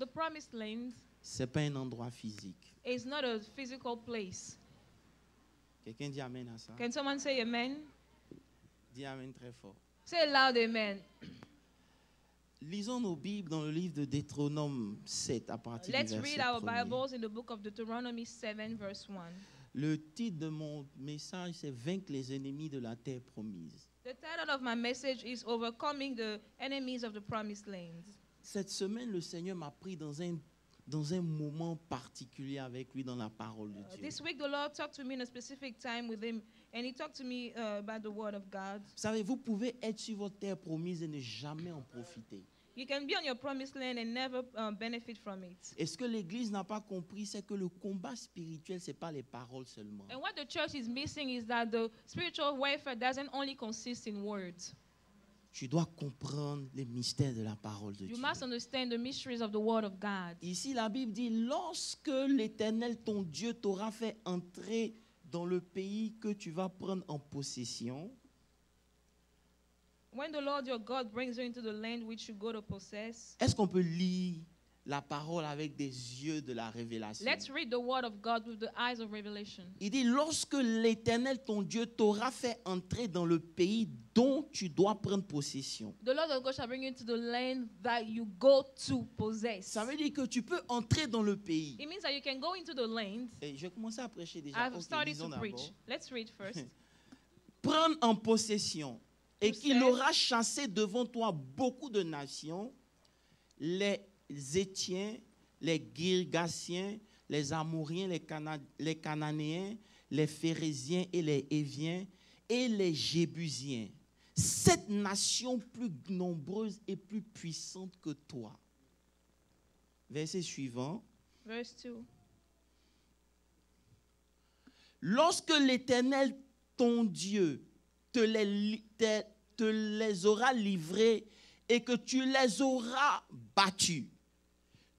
The promised land c'est pas un endroit physique. is not a physical place. Quelqu'un dit amen à ça? Can someone say amen? Dis amen très fort. Say loud amen. Lisons nos Bibles dans le livre de Deutéronome 7 à partir Let's du read verset our 1er. Bibles in the book of Deuteronomy 7 verse 1. Le titre de mon message, c'est Vaincre les ennemis de la terre promise. The title of my message is Overcoming the Enemies of the Promised Land. Cette semaine, le Seigneur m'a pris dans un moment particulier avec lui dans la parole de Dieu. This week the Lord talked to me in a specific time with him, and he talked to me about the word of God. Vous savez, vous pouvez être sur votre terre promise et ne jamais en profiter. You can be on your promised land and never benefit from it. Et ce que l'Église n'a pas compris, c'est que le combat spirituel, ce n'est pas les paroles seulement. And what the church is missing is that the spiritual warfare doesn't only consist in words. Tu dois comprendre les mystères de la parole de You Dieu. must understand the mysteries of the word of God. Ici, la Bible dit, lorsque l'Éternel, ton Dieu, t'aura fait entrer dans le pays que tu vas prendre en possession, When the Lord your God brings you into the land which you go to possess, est-ce qu'on peut lire la parole avec des yeux de la révélation? let's read the word of God with the eyes of revelation. Il dit, lorsque l'Éternel, ton Dieu, t'aura fait entrer dans le pays dont tu dois prendre possession. The Lord your God shall bring you into the land that you go to possess. Ça veut dire que tu peux entrer dans le pays. It means that you can go into the land. Et je vais commencer à prêcher déjà. I've Ok, started lisons to preach. d'abord. Let's read first. Prendre en possession. Et Possess. qu'il aura chassé devant toi beaucoup de nations, les Étiens, les Girgasiens, les Amouriens, les Cananéens, les Phérésiens et les Héviens et les Jébusiens. 7 nations plus nombreuses et plus puissantes que toi. Verset suivant. Verse 2. Lorsque l'Éternel, ton Dieu, te les aura livrés et que tu les auras battus,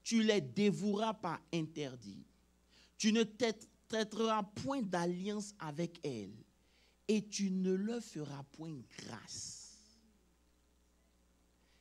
tu les dévoueras par interdit. Tu ne traiteras point d'alliance avec elles et tu ne leur feras point grâce.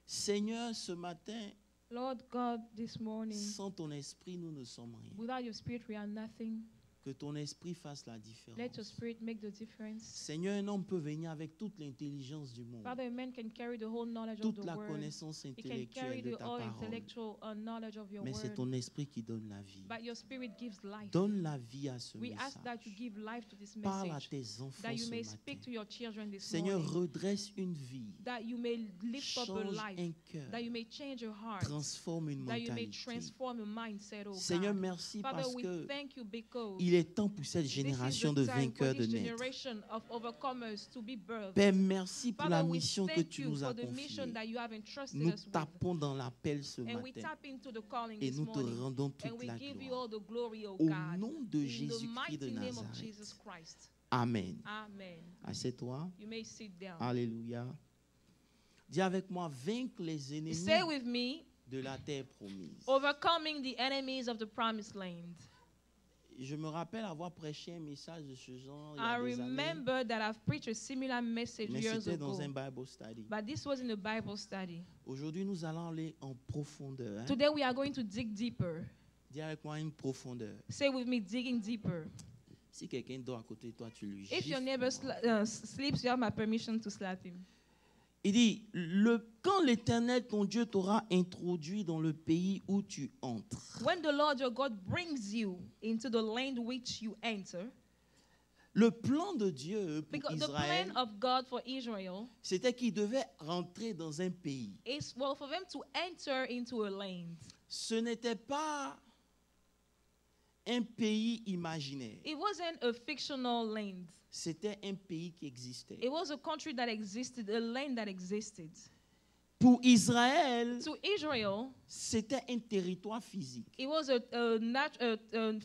Seigneur, ce matin, Lord God, this morning, sans ton esprit, nous ne sommes rien. without your spirit we are nothing. Que ton esprit fasse la différence. Let your spirit make the difference. Seigneur, un homme peut venir avec toute l'intelligence du monde, Father, a man can carry the whole knowledge of toute the la word. connaissance He can carry intellectuelle de the ta all parole. intellectual knowledge of your Mais c'est word. ton esprit qui donne la vie. But your spirit gives life. Donne la vie à ce We ask that you message. give life to this Parle à message. tes enfants That you ce may matin. speak to your children this Seigneur, morning. redresse une vie. That you may lift up a Change life. un cœur. That you may change your heart. Transforme une That you may mentalité. transform your mindset, oh Seigneur, God. merci Father, parce we que thank you because il est temps pour cette this is génération the de time for vainqueurs de this naître. generation of overcomers to be birthed. Père, merci pour la Father, we mission que thank tu you nous as for the mission confiée. that you have entrusted Nous us with. tapons dans l'appel ce And we matin tap into the calling et this nous te morning. rendons And toute we la give you gloire. all the glory, O Au God. nom de In the Jésus-Christ de mighty name of Nazareth. Jesus Christ. Amen. Amen. Assieds-toi. You may sit down. Alléluia. Dis avec moi, vaincre les ennemis Say with me, de la terre promise. overcoming the enemies of the promised land. Je me rappelle avoir prêché un message de ce genre il y I a des années, remember that I've preached a similar message mais years c'était dans ago. un Bible study. But this was in a Bible study. Aujourd'hui, nous allons aller en profondeur. Hein? Today we are going to dig deeper. Dis avec moi une profondeur. Say with me, digging deeper. Si quelqu'un dort à côté de toi, tu lui If your gifles. neighbor sleeps, you have my permission to slap him. Il dit, quand l'Éternel, ton Dieu, t'aura introduit dans le pays où tu entres, When the Lord your God brings you into the land which you enter, le plan de Dieu pour because the Israël, plan of God for Israel c'était qu'il devait rentrer dans un pays. is, well, for them to enter into a land. Ce n'était pas un pays imaginaire. It wasn't a fictional land. C'était un pays qui existait. It was a country that existed, a land that existed. Pour Israël, To Israel, c'était un territoire physique. it was a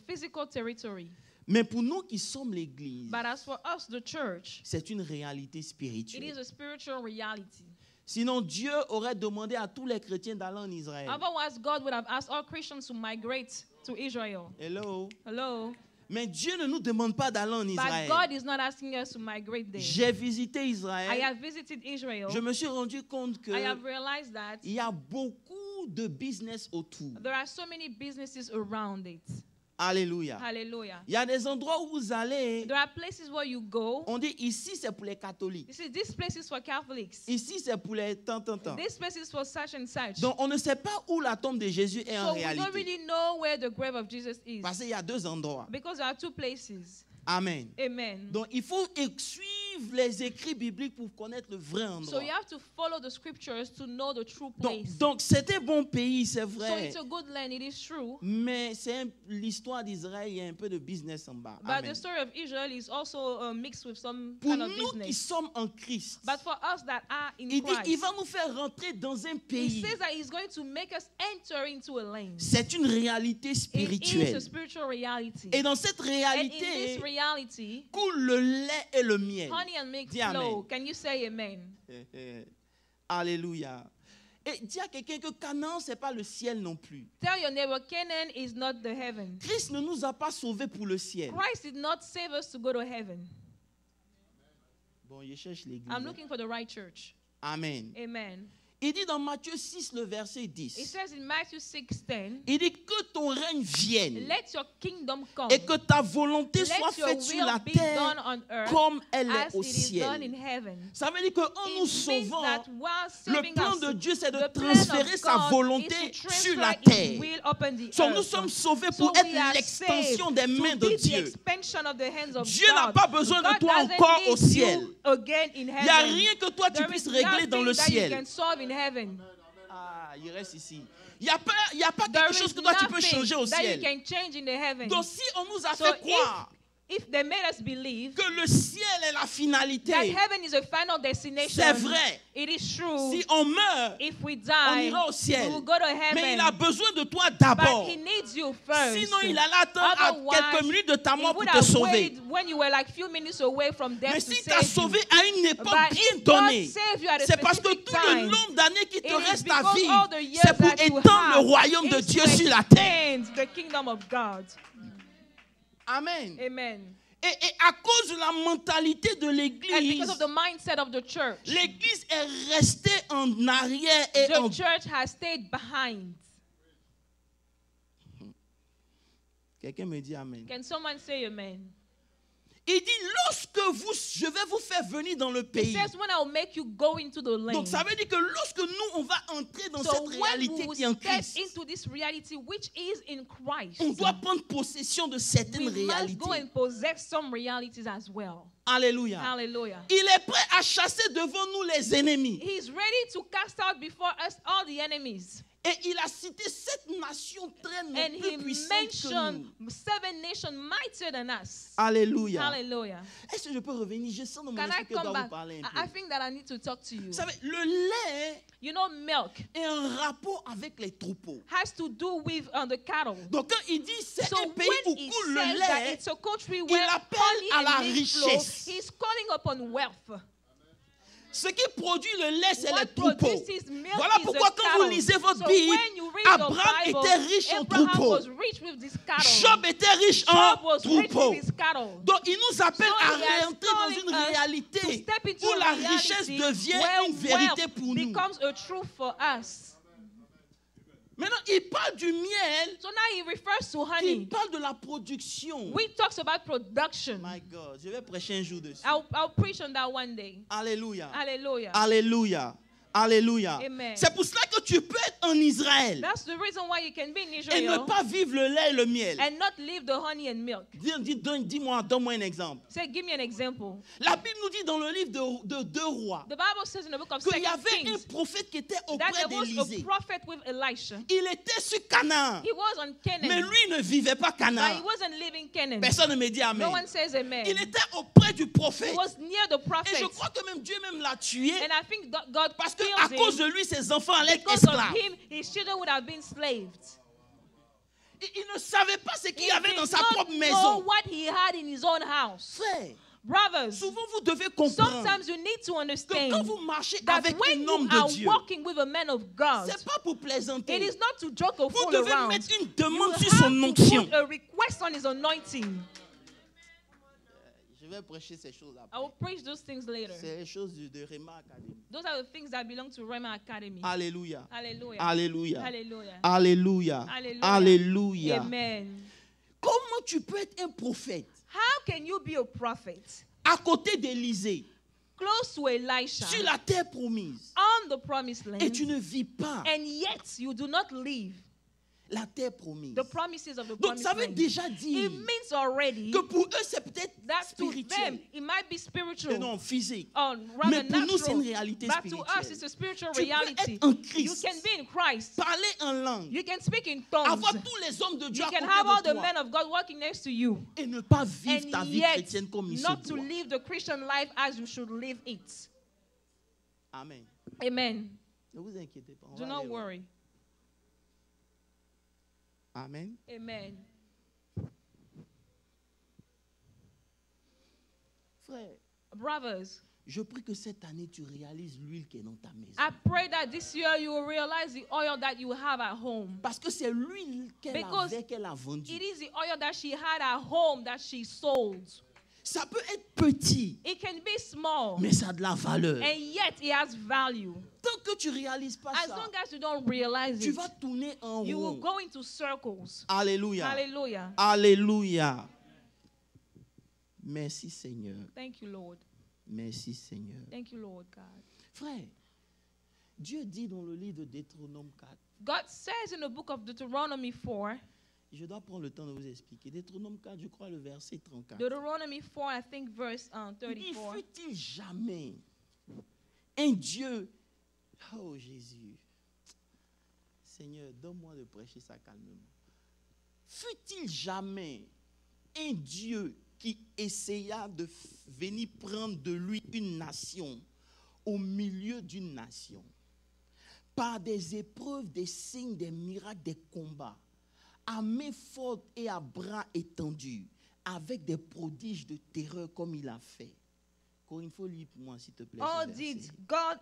physical territory. Mais pour nous qui sommes l'Église, But as for us, the church, c'est une réalité it is spirituelle. a spiritual reality. Sinon, Dieu aurait demandé à tous les chrétiens d'aller en Israël. Otherwise, God would have asked all Christians to migrate to Israel. Hello. Hello? Mais Dieu ne nous demande pas d'aller en But Israël. God is not asking us to migrate there. J'ai visité I Israël. have visited Israel. Je me suis rendu compte que I have realized that il y a beaucoup beaucoup de business autour. There are so many businesses around it. Alléluia. Hallelujah. Il y a des endroits où vous allez, There are places where you go. on dit ici c'est pour les catholiques. You see, this place is for Catholics. Ici c'est pour les tant. This place is for such and such. Donc on ne sait pas où la tombe de Jésus est en So we don't réalité. really know where the grave of Jesus is. Parce qu'il y a deux endroits. Because there are two places. Amen. Amen. Donc il faut suivre les écrits bibliques pour connaître le vrai So endroit. you have to follow the scriptures to know the true place. Donc c'est un bon pays, c'est So vrai. it's a good land, it is true. Mais l'histoire d'Israël, il y a un peu de business en bas. But Amen. the story of Israel is also mixed with some Pour kind of nous qui business. sommes en Christ, But for us that are in il dit Christ, il va nous faire rentrer dans un he pays. says that he's going to make us enter into a lane. C'est une réalité It is a spirituelle. spiritual reality. Et dans cette And in réalité, this reality, coule le lait et le miel. honey and milk Dis amen. flow. Can you say amen? Alléluia. Et dis à quelqu'un que Canaan, ce n'est pas le ciel non plus. Tell your neighbor, Canaan is not the heaven. Christ ne nous a pas sauvés pour le ciel. Christ did not save us to go to heaven. Bon, je cherche l'église. I'm looking for the right church. Amen. Amen. Il dit dans Matthieu 6, le verset It 10. says in Matthew 6:10, Il dit que ton règne vienne let your kingdom come. et que ta volonté soit Let your faite sur will la be terre done on earth comme elle est as au it is done in ciel. heaven. Ça veut dire qu'en nous It means sauvant, that while le saving plan us, de Dieu, c'est de the plan transférer of sa God volonté is to sur la transfer His terre. will upon the So, earth. nous sommes sauvés So pour we are être l'extension saved des to mains de be the Dieu. expansion of the hands of Dieu n'a God. pas besoin de God toi doesn't encore au need you ciel. again in Il n'y a heaven. rien que toi tu There puisses is régler dans le nothing that you ciel. can solve in heaven. Ah, il reste ici. Il n'y a pas There quelque chose is que toi tu peux nothing changer au that you ciel. can change in the heaven. Donc si on nous a So fait croire if they made us believe que le ciel est la finalité, that heaven is a final destination, c'est vrai. it is true. Si on meurt, If we on die, ira au we ciel. will go to Mais il heaven. a besoin de toi But d'abord. he needs you first. Sinon, il allait attendre à Otherwise, quelques minutes de ta he mort pour would te have sauver. waited when you were like few minutes away from death Mais to si t'as save sauvé you. à une époque But bien if God donnée, saved you at a c'est parce que specific tout le time, nombre d'années qui te it is reste à because vivre, all the years c'est pour that you étendre le have royaume de is Dieu to sur la terre. expand the kingdom of God. Amen. Amen. Et à cause de la mentalité de And l'église, because of the mindset of the church, l'église est restée en arrière et en... the church has stayed behind. Quelqu'un me dit Amen. Can someone say amen? Il dit, je vais vous faire venir dans le It pays. says, when I will make you go into the lane. Donc ça veut dire que lorsque nous, on va entrer dans So cette when réalité we qui est en step Christ, into this reality which is in Christ, on doit prendre possession de certaines we must go réalités. and possess some realities as well. Alléluia. Hallelujah. Il est prêt à chasser devant nous les ennemis. He's ready to cast out before us all the enemies. Et il a cité 7 nations très And he plus puissantes que mentioned nous. 7 nations mightier than us. Alléluia. Hallelujah. Est-ce que je peux revenir? Je sens dans mon Can I esprit que je come dois back? vous parler un I peu. think that I need to talk to you. Vous savez, le lait You know, milk est un rapport avec les troupeaux. has to do with the cattle. Donc quand il dit c'est So un pays when où he coule le says that lait, it's a country where appelle honey à la and milk flow, richesse. he's calling upon wealth. ce qui produit le lait, c'est What les troupeaux. produces milk Voilà is pourquoi the quand vous cattle. lisez votre So Bible, when you read Abraham your Bible, était riche en Abraham troupeaux. was rich with this cattle. Job était riche Job en was rich troupeaux. with his cattle. Donc il nous appelle So à he is réentrer dans calling une us réalité to step into où a la reality richesse devient where une vérité wealth pour nous. becomes a truth for us. Maintenant, il parle du miel, So now he refers to il honey. parle de la production. We talks about production. My God, je vais prêcher un jour dessus. I'll preach on that one day. Alléluia. Hallelujah. Alléluia. Alléluia. Amen. C'est pour cela que tu peux être en Israël That's the reason why you can be in et ne Israel pas vivre le lait et le miel. and not leave the honey and milk. Donne-moi un exemple. Say, give me an example. La Bible nous dit dans le livre de 2 rois The Bible says in the book of qu'il y 2 avait un Kings prophète qui était that auprès there was d'Élisée. a prophet with Elisha. Il était sur Canaan, He was on mais Canaan, lui ne vivait pas but he Canaan. wasn't living Canaan. Personne ne me dit No Amen. one says amen. Il était auprès du He prophète. was near the Et prophet. je crois que même Dieu même l'a tué And I think God parce qu'à killed cause him. de lui, ses enfants allaient être Because of esclaves. him, his children would have been slaved. Il ne savait pas ce qu'il y avait He dans did sa not propre know maison. what he had in his own house. Frère, Brothers, souvent vous devez comprendre sometimes you need to que quand understand vous marchez that avec when un you homme are de Dieu, walking with a man of God, c'est pas pour it plaisanter. is not to joke or Vous fool devez around. mettre une You demande have sur son to onction. put a request on his anointing. Je vais prêcher ces choses I après. will preach those things later. C'est les choses de Rema Academy. Those are the things that belong to Rema Academy. Alléluia. Hallelujah. Alléluia. Hallelujah. Alléluia. Hallelujah. Alléluia. Amen. Comment tu peux être un prophète How can you be a prophet à côté d'Élisée, close to Elisha sur la terre promise, on the promised land, et tu ne vis pas and yet you do not live la terre promise? the promises of the Donc promised ça veut land? déjà It dire means already que pour eux c'est peut-être that to spirituel them it might be et spiritual non physique. or Mais rather pour nous c'est natural, une réalité but to us spirituelle. it's a spiritual Tu peux reality. être en You Christ, can be in Christ. parler en langue, You can speak in tongues. avoir tous les hommes de Dieu You à can have all côté the de men toi of God walking next to you, et ne pas vivre and ta vie yet chrétienne comme il se not to doit. live the Christian life as you should live it. Amen. Amen. Ne vous inquiétez pas. on Do va not aller voir. worry. Amen. Amen. Frère, Brothers, je prie que cette année tu réalises l'huile qui est dans ta maison. I pray that this year you will realize the oil that you have at home. Parce que c'est l'huile Because qu'elle a vendue. It is the oil that she had at home that she sold. Ça peut être petit, It can be small, mais ça a de la valeur. and yet it has value. Tant que tu ne réalises pas As ça, long as you don't realize tu it, vas tourner en you will rond. go into circles. Alléluia. Hallelujah. Alléluia. Merci Seigneur. Thank you, Lord. Merci Seigneur. Thank you, Lord God. Frère, Dieu dit dans le livre de Deutéronome 4, God says in the book of Deuteronomy 4, je dois prendre le temps de vous expliquer. Deutéronome 4, je crois le verset 34. Deuteronomy 4, I think verse Il dit, 34. fut-il jamais un Dieu, oh Jésus, Seigneur, donne-moi de prêcher ça calmement. Fut-il jamais un Dieu qui essaya de venir prendre de lui une nation au milieu d'une nation par des épreuves, des signes, des miracles, des combats, à main forte et à bras étendus, avec des prodiges de terreur comme il a fait? Corinne, il faut lire pour moi, s'il te plaît. Or ce did verset. God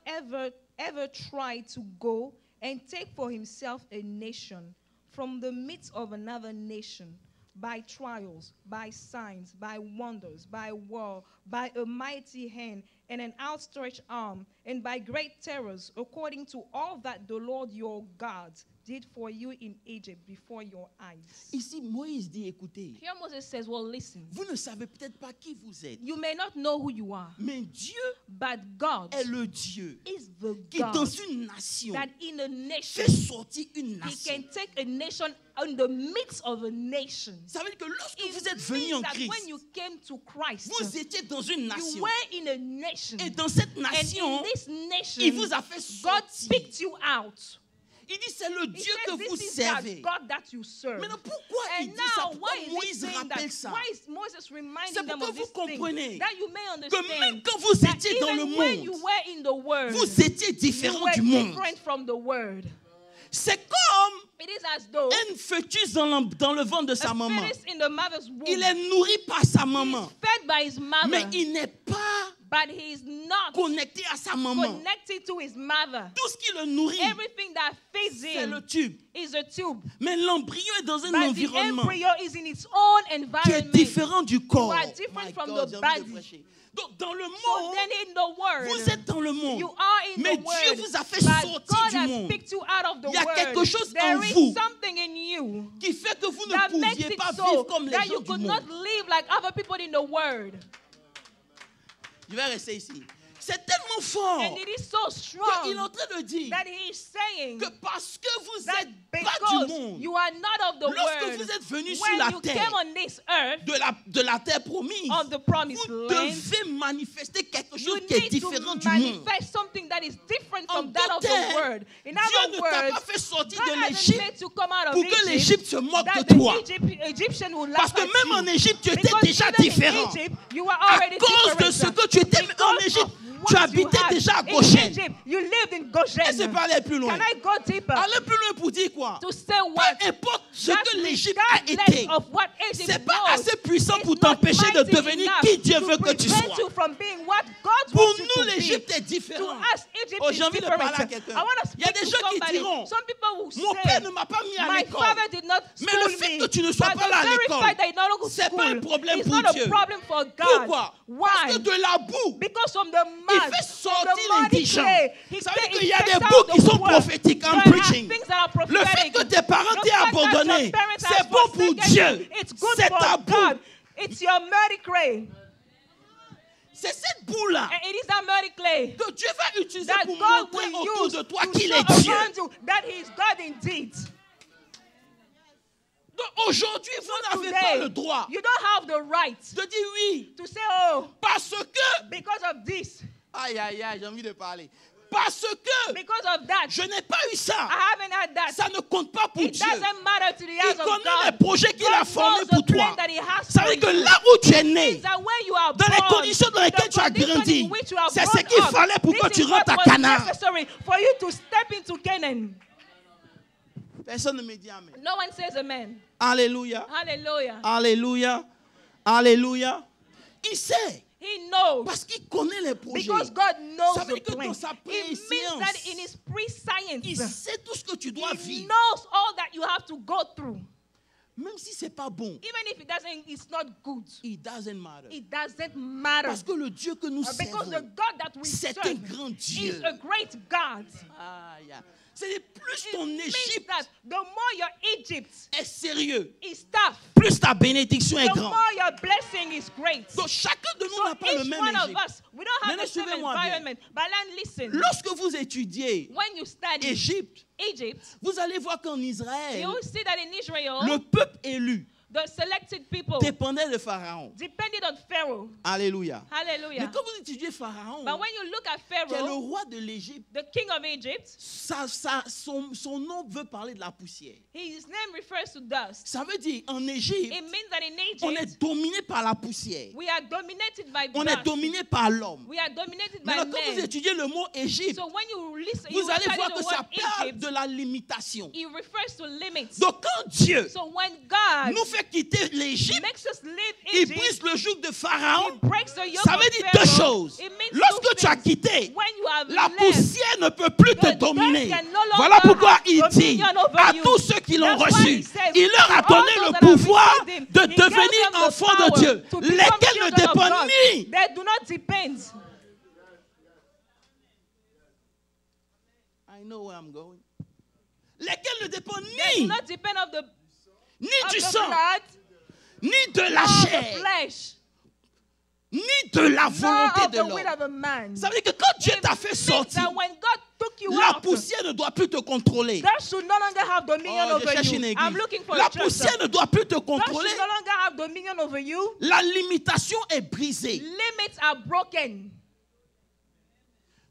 ever try to go and take for himself a nation from the midst of another nation by trials, by signs, by wonders, by war, by a mighty hand and an outstretched arm, and by great terrors, according to all that the Lord your God did for you in Egypt before your eyes? Ici, Moïse dit, écoutez, Here Moses says, well, listen, vous ne savez peut-être pas qui vous êtes, you may not know who you are, mais Dieu but God est le Dieu is the qui, dans God une nation, that in a nation, fait sortir une he nation. can take a nation in the midst of a nation. Ça veut dire que lorsque It vous êtes venu means en that Christ, when you came to Christ, vous étiez dans une you nation. were in a nation. Et dans cette And nation, in this nation, il vous a fait God sortir. picked you out. Il dit, c'est le He Dieu says, que vous this is that servez. God that you serve. Maintenant, pourquoi il And dit ça? now, Pourquoi why is he Moïse saying rappelle that? ça? Why is Moses reminding C'est them pour of que this vous comprenez thing? That you may que même understand quand vous that étiez dans le even when you monde, were in the world, vous étiez you différent were du monde. different from the world. C'est comme It is as though un fœtus dans le ventre de sa a maman. fetus in the mother's womb. Il est nourri par sa He's maman, fed by his mother, mais il n'est pas but he's not connecté à sa maman. connected to his mother. Tout ce qui le nourrit, Everything that feeds c'est him le tube. is a tube, Mais l'embryon est dans un but the environnement embryo is in its own qui est environment. différent du corps. You are different My from God, the j'ai envie de body. prêcher. Donc, dans le So monde, then in the world, vous êtes dans le monde. you are in Mais the Dieu world, vous a fait but sortir God du has monde. picked you out of the Il y a world. quelque chose There en is vous something in you qui fait que vous ne that makes pouviez it pas so vivre comme les that gens you du could monde. not live like other people in the world. Je vais rester ici. C'est tellement fort And it is so qu'il strong est en train de dire that he is saying que parce que vous that n'êtes pas du because monde, you are not of the lorsque world, vous êtes venus sur when la you terre, came on this earth de la terre promise, of the promised vous land, devez manifester quelque you chose qui est need to différent du monde. manifest something that is different En from that of d'autres the termes, world. In Dieu other ne t'a pas words, fait sortir God de hasn't l'Égypte made to come out of pour que Egypt l'Égypte se moque that de toi. the Egyptian will Parce laugh que at même you. en Égypte, tu étais Because déjà even in différent. Egypt, you were À already cause de different. ce que tu étais en Because Égypte, of tu what habitais you had déjà à in Goshen. Egypt, you lived in Et c'est Goshen. pas aller plus loin. Can I go deeper? Aller plus loin pour dire quoi? To say Peu what? importe ce That's que l'Égypte a regardless été, of what Egypt c'est pas was. assez puissant pour It's not t'empêcher de mighty devenir enough qui Dieu to veut que tu prevent sois. you from being what God Pour wants you nous, to l'Égypte est be. To différent. us, Egypt Oh, is j'ai envie de different. parler à I quelqu'un. want to Il y a speak des to gens qui somebody. diront, Some people will mon père say, ne m'a pas mis à my l'école. father did not Mais le school fait me. que tu ne sois But pas the là à very l'école, fact that you don't go to c'est pas un school problème is pour not Dieu. a problem for God. Pourquoi? Parce que Why? de la boue, Because from the il mud, fait from sortir the muddy l'indigent. clay, he Ça veut dire takes qu'il y a des out bouts qui the sont word. prophétiques en There are preaching. things that are Le fait prophetic. que tes parents The t'aient fact that your abandonné, parents c'est have bon pour forsaken Dieu. you, it's good C'est for ta boue. God. It's your muddy clay. C'est cette boue-là And it is that muddy clay que Dieu va utiliser that pour God montrer will autour use de toi to qu'il show est Dieu. around you that He is God indeed. Donc aujourd'hui, vous n'avez pas Today, le droit you don't have the right de dire oui to say, oh, parce que... because of this, Aïe, aïe, aïe, j'ai envie de parler. Parce que because of that, je n'ai pas eu ça. I haven't had that. Ça ne compte pas pour It Dieu. doesn't matter to the Il eyes of connaît God. les projets qu'il a God formés knows pour the toi. plan that He has Ça for veut dire que you. là où tu es né, Means that when you are dans les born, conditions dans lesquelles the tu as condition grandi, in which you are c'est ce brought qu'il up, fallait pour que this tu is what rentres à was Canaan. necessary for you to step into Canaan. Personne ne me dit amen. No one says amen. Alléluia. Hallelujah. Alléluia. Alléluia. Il sait. He knows. Parce qu'il connaît les projets. Because God knows Ça veut the dire que plan. dans sa It means préscience, that in His il pre-science, sait tout ce que tu dois He vivre. knows all that you have to go through. Même si ce n'est pas bon, Even if it's not good. it doesn't matter. It doesn't matter. Parce que le Dieu que nous Because the servons, God that we c'est serve un grand Dieu. is a great God. Aïe. C'est plus It ton means Égypte that the more your Egypt est sérieux, is tough, plus ta bénédiction est the grande. more your blessing is great. Donc chacun de nous So n'a pas le each même one of Égypte. us, we don't have Maintenant, the same suivez-moi bien. environment. But then listen, Lorsque vous étudiez when you study Égypte, Egypt, vous allez voir qu'en Israël, you will see that in Israel, le peuple élu the selected people dépendait de Pharaon. depended on Pharaoh. Alléluia. Mais Hallelujah. quand vous étudiez Pharaon, But when you look at qui est le Pharaoh, roi de l'Égypte, the king of Egypt, son nom veut parler de la poussière. his name refers to dust. Ça veut dire, en Égypte, It means that in on Egypt, est dominé par la poussière. we are dominated by On est dust. dominé par l'homme. We are dominated by Maintenant, quand vous men. étudiez le mot Égypte, So when you listen, vous you allez study voir the que ça word parle Egypt, de la limitation. it refers to limits. Donc quand Dieu So when God nous fait quitter l'Égypte, makes us live il Egypt, brise le joug de He Pharaon. breaks the yoke Ça of veut dire Pharaoh. deux choses. It means Lorsque two tu as things. quitté, When you have la left, poussière ne peut plus te the dominer. dust can no longer Voilà pourquoi have il dit dominion over à you. tous ceux qui l'ont That's why reçu, he says, il leur a all donné those le that have pouvoir received him, de he gave devenir them the enfants de power Dieu, to become lesquels ne children of dépendent God. ni. They do not depend. I know where I'm going. Lesquels ne dépendent They do ni, not depend of the ni of du the sang, blood ni de la or the chair, flesh, ni de la nor volonté of de the will l'homme. of a man. Ça veut dire que quand Dieu It t'a fait means sortir, that when God took you la out, poussière ne doit plus te contrôler. that should no longer have dominion Oh, je over cherche une you. église. I'm looking for La a church. poussière ne doit plus te That contrôler. should no longer have dominion over you. La limitation est brisée. Limits are broken.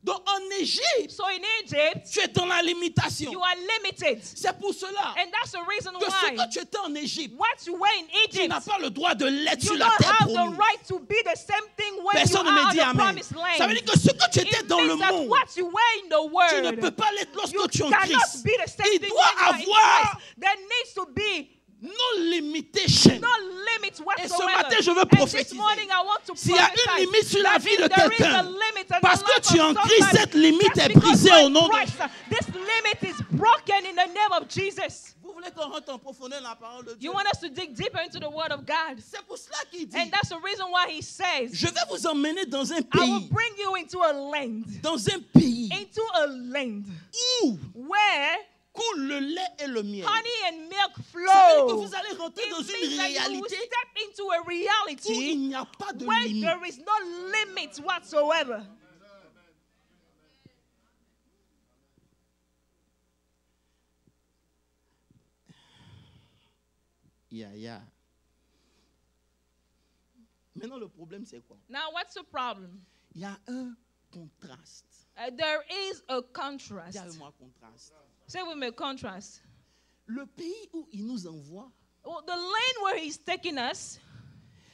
Donc en Égypte, So in Egypt, tu es dans la limitation. you are limited. C'est pour cela And that's the reason que ce why que tu étais en Égypte, what you were in tu n'as Egypt, pas le droit de l'être you sur la don't terre have the promise. right to be the same thing when Personne you ne are me on dit the amen. promised land. Ça veut dire que ce que tu étais It dans le means that monde, what you were in the tu ne world, peux pas l'être lorsque you tu es en cannot Christ. be the same Il thing doit when you are in avoir Christ. There needs to be no limitation. no limits Et ce whatsoever. matin, je veux And this prophétiser. morning I want to S'il y a une prophesy limite sur la that vie de if there is quelqu'un, a limit in parce the que life tu es of en Christ, somebody, cette limite that's est because brisée by au nom de Christ, this limit is broken in the name of Jesus. Vous voulez qu'on rentre en profondeur dans la parole de Dieu? You want us to dig deeper into the word of God. C'est pour cela qu'il dit, And that's the reason why he says, je vais vous emmener dans un I will pays, bring you into a land, où where coule le lait et le miel. honey and milk Ça veut dire que flow. vous allez rentrer It dans means une that you will réalité step into a où reality il n'y a pas de where limite. there is no limit whatsoever. Yeah. Maintenant, le problème, c'est quoi? Now, what's the problem? Il y a un contraste. There is a contrast. Dis avec moi contraste. Say with me, contrast. Le pays où il nous envoie, Well, the land where he's taking us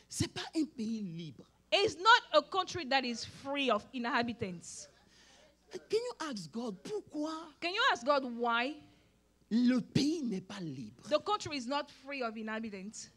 ce n'est pas un pays libre. is not a country that is free of inhabitants. Can you ask God, pourquoi? Can you ask God why? le pays n'est pas libre. The country is not free of inhabitants.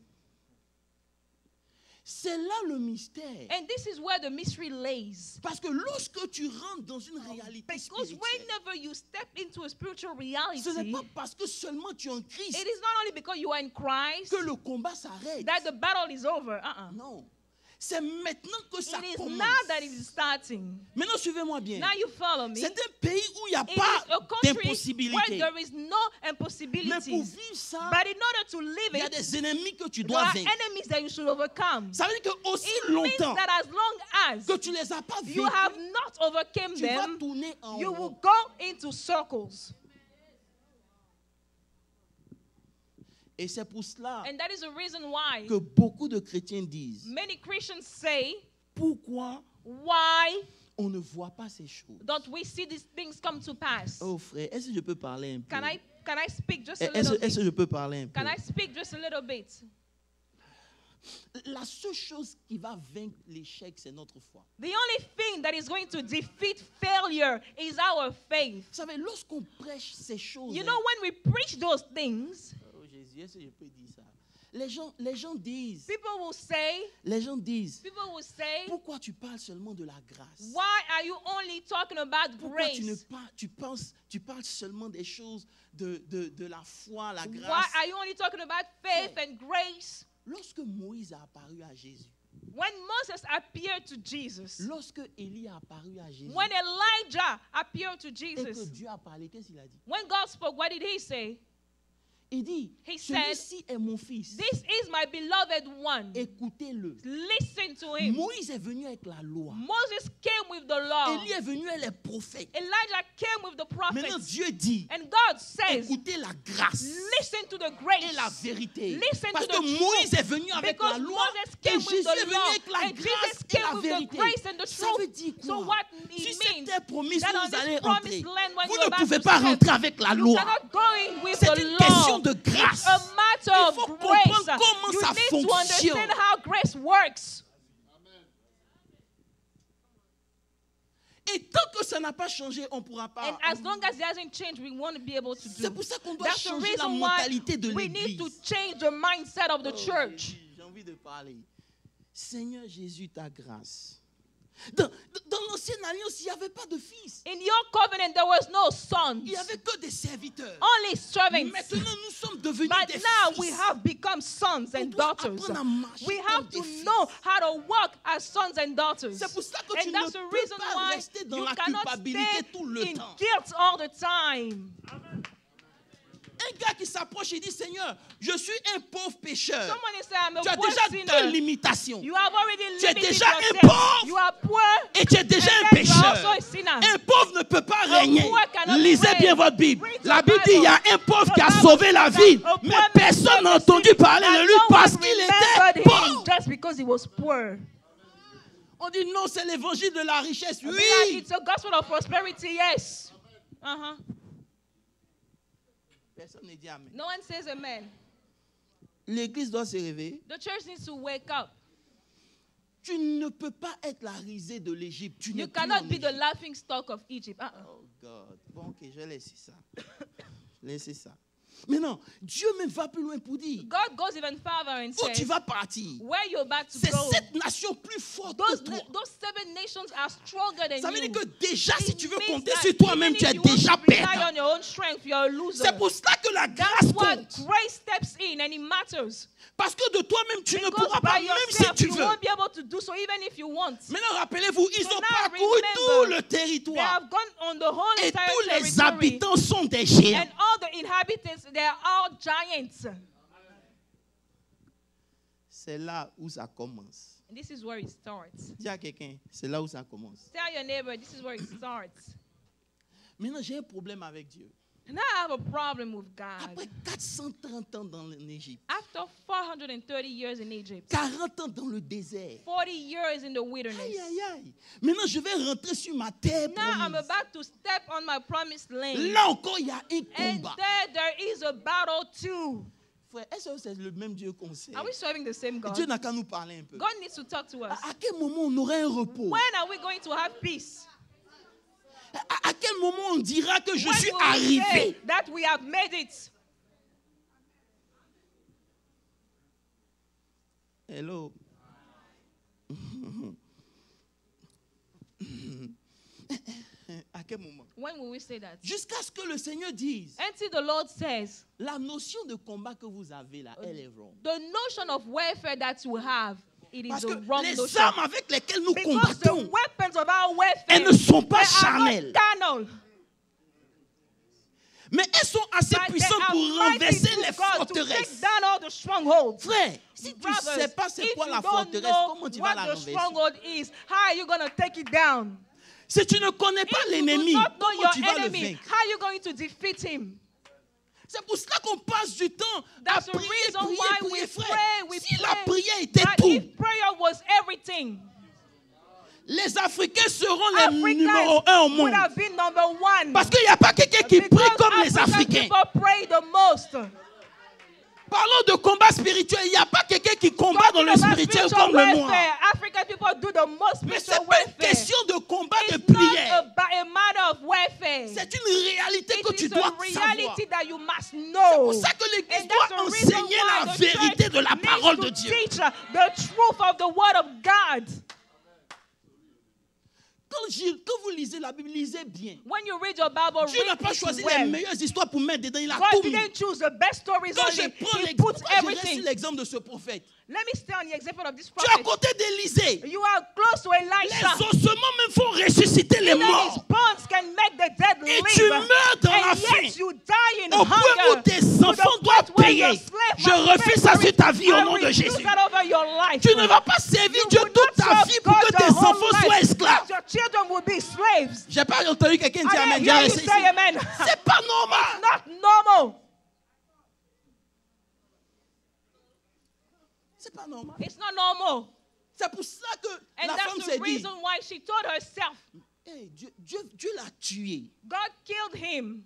C'est là le mystère. And this is where the mystery lays. Parce que lorsque tu rentres dans une réalité Because spirituelle, whenever you step into a spiritual ce n'est reality, pas parce que seulement tu es en Christ it is not only because you are in Christ que le combat s'arrête. that the battle is over. Non. C'est maintenant que ça It is commence. now that it is starting. Maintenant, suivez-moi bien. Now you follow me. C'est un pays où il n'y a It pas is a country where d'impossibilité. there is no Mais pour impossibilities. vivre ça, But in order to live il y a it, des ennemis que tu there dois are vaincre. enemies that you should overcome. Ça veut dire que aussi It means longtemps that as long as que tu ne les as pas you vaincus, have not overcome tu vas them, tourner en you rond. will go into circles. Et c'est pour cela And that is the reason why que beaucoup de chrétiens disent, many Christians say, pourquoi why on ne voit pas ces choses? don't we see these things come to pass? Oh frère, est-ce que je peux parler un peu? Can I speak just a Est-ce little est-ce que bit? je peux parler un peu? Can I speak just a little bit? La seule chose qui va vaincre l'échec, c'est notre foi. The only thing that is going to defeat failure is our faith. Vous savez, lorsqu'on prêche ces choses, You know, when we preach those things, oh Jésus, est-ce que je peux dire ça? Les gens disent, people will say, pourquoi tu parles seulement de la grâce? why are you only talking about Pourquoi grace? tu parles seulement des choses de la foi, la Why grâce? are you only talking about faith and grace? Lorsque Moïse a apparu à Jésus, When Moses appeared to Jesus, lorsque Élie a apparu à Jésus, when Elijah appeared to et que Jesus, Dieu a parlé, qu'est-ce qu'il a dit? when God spoke, what did he say? Il dit, He said, celui-ci est mon fils, This is my beloved one. écoutez-le. Listen to him. Moïse est venu avec la loi. Moses came with the law. Élie est venu avec les prophètes. Elijah came with the Maintenant, prophets. Dieu dit, And God says, écoutez la grâce listen to the et grace. la vérité. Listen Parce to que the Moïse truth. est venu avec Because la loi Moses et came Jésus with est the venu law. avec la And grâce Jesus et la came with the vérité. grace and the Ça veut truth. dire quoi? So what Si it cette means terre promise, that on vous allez this promised entrer. land, when Vous you're ne about pouvez to pas step, rentrer avec la you loi. cannot go in with C'est the une law. question de grâce. It's a matter Il of faut grace. comprendre comment You ça need to fonctionne. understand how grace works. Et tant que ça n'a pas changé, on ne pourra pas. And as long as it hasn't changed, we won't be able to C'est do. pour ça qu'on doit That's the changer la reason why mentalité de we need to l'Église. change the mindset of the Oh, church. Jésus, j'ai envie de parler. Seigneur Jésus, ta grâce. Dans l'ancienne alliance, il n'y avait pas de fils. In your covenant, there was no sons, Il n'y avait que des serviteurs. only servants. Maintenant, nous sommes devenus But des now fils. we have become sons On and doit daughters. apprendre à marcher We comme have des to fils. know how to walk as sons and daughters. C'est pour ça que And tu that's ne the peux reason pas why rester dans you la cannot culpabilité stay tout le in temps. guilt all the time. Un gars qui s'approche et dit, Seigneur, je suis un pauvre pécheur. Someone is saying, I'm Tu as a poor déjà deux sinner. limitations. You have already Tu es limited déjà un yourself. pauvre. You are poor. Et tu es déjà And un then you are also pécheur. a sinner. Un pauvre ne peut pas régner. poor cannot Lisez reign. bien votre Bible. Read La your Bible dit, il y a un pauvre qui a sauvé la ville. A poor Mais man personne saved n'a the entendu city, parler de and lui no parce one qu'il remembered était him pauvre. just because he was poor. On dit non, c'est l'évangile de la richesse. Like, Oui. it's a gospel of prosperity, yes. Uh-huh. Personne ne dit amen. No one says amen. L'église doit se réveiller. The church needs to wake up. Tu ne peux pas être la risée de l'Égypte. Tu n'es You plus en cannot be the Égypte. laughing stock of Egypt. Oh God. Bon, ok, je vais laisser ça. Laissez ça. Maintenant, Dieu même va plus loin pour dire, God goes even farther and où tu says, vas partir, where you're about to c'est go, cette nation plus forte those que toi. 7 nations are stronger than Ça veut you. dire que déjà, si It tu veux means compter that sur toi-même, even tu if es you want déjà to rely perdant. on your own strength, you're a loser. C'est pour cela que la grâce That's why compte. grace steps in and it matters. Parce que de toi-même, tu ne Because pourras pas, by même si yourself, tu you veux. won't be able to do so even if you want. Maintenant, rappelez-vous, ils So ont now parcouru tout remember, le They territoire. have gone on the whole Et entire tous les territory. habitants sont des géants. And all the inhabitants, they are all giants. C'est là où ça commence. And this is where it starts. Dis à quelqu'un, c'est là où ça commence. Tell your neighbor, this is where it starts. Maintenant, j'ai un problème avec Dieu. And I have a problem with God. Après 430 ans dans l'Égypte, After 430 years in Egypt, 40 ans dans le désert. 40 years in the wilderness, Aïe, aïe, aïe. Maintenant, je vais rentrer sur ma terre now I'm promise. about to step on my promised land. Là encore, il y a un And combat. there is a battle too. Frère, est-ce que c'est le même Dieu qu'on sait? Are we serving the same God? Dieu n'a qu'à nous parler un peu. God needs to talk to us. À quel moment on aura un repos? When are we going to have peace? À quel moment on dira que je When suis will we say arrivé? that we have made it? Hello. À quel moment? When will we say that? Jusqu'à ce que le Seigneur dise, Until the Lord says, la notion de combat que vous avez là, elle est wrong. the notion of warfare that you have, it is Parce the que wrong les notion. armes avec lesquelles nous Because the combattons, weapons of our warfare, elles ne sont pas they are not charnelles. carnal, Mais elles sont assez but they puissantes are pour mighty renverser through les God to forteresses. take down all the strongholds. Frère, si tu ne Brothers, sais pas c'est if quoi you la don't forteresse, know comment tu vas what la the renverser? stronghold is, how are you going to take it down? Si tu ne connais pas If you do l'ennemi, not know comment your tu vas le enemy, vaincre? how are you going to defeat him? C'est pour cela qu'on passe du temps à That's the prier, reason prier, why prier, we frère. pray, we Si la pray. prière était But tout, if prayer was everything, les Africains seront les numéro Africans 1 au would monde. have been number one. Parce qu'il n'y a pas quelqu'un qui prie Because comme les African Africains. people pray the most. Parlons de combat spirituel. Il n'y a pas quelqu'un qui combat dans le Talking about spirituel spiritual comme le moi. warfare, African people do the most Mais ce spiritual n'est pas une warfare. question de combat de It's not prière. a matter of warfare. C'est une réalité que It tu is dois a savoir. reality that you must C'est know. pour ça que l'Église And that's doit the reason enseigner why la the vérité church de la needs parole to de Dieu. teach the truth of the word of God. Quand vous lisez la Bible, lisez bien. When you read your Bible, Dieu n'a read pas it choisi les well. meilleures histoires pour mettre dedans. Il a God tout mis. didn't choose the best stories Quand je only. prends He l'exemple, puts je reste sur everything. l'exemple de ce prophète. Let me stay on the example of this Tu es à prophet. côté d'Élisée. You are close to Les Elisha. ossements même font ressusciter les Even his morts. bones can make the dead Et live. tu meurs dans la And faim. yet you die in Au point où hunger. tes To the enfants point doivent where your payer. slave Je must refuse pay ça for sur it. ta vie au I nom de refuse Jésus. that over your life. Tu ne vas pas servir You Dieu will toute not ta serve vie pour que God tes the whole enfants soient life, esclaves. but your children will be slaves. J'ai pas entendu quelqu'un dire I amen. didn't hear you C'est say amen. pas normal. Not normal. C'est pas normal. It's not normal. C'est pour ça que And la femme that's s'est the dit, reason why she told herself, hey, Dieu l'a tué. God killed him.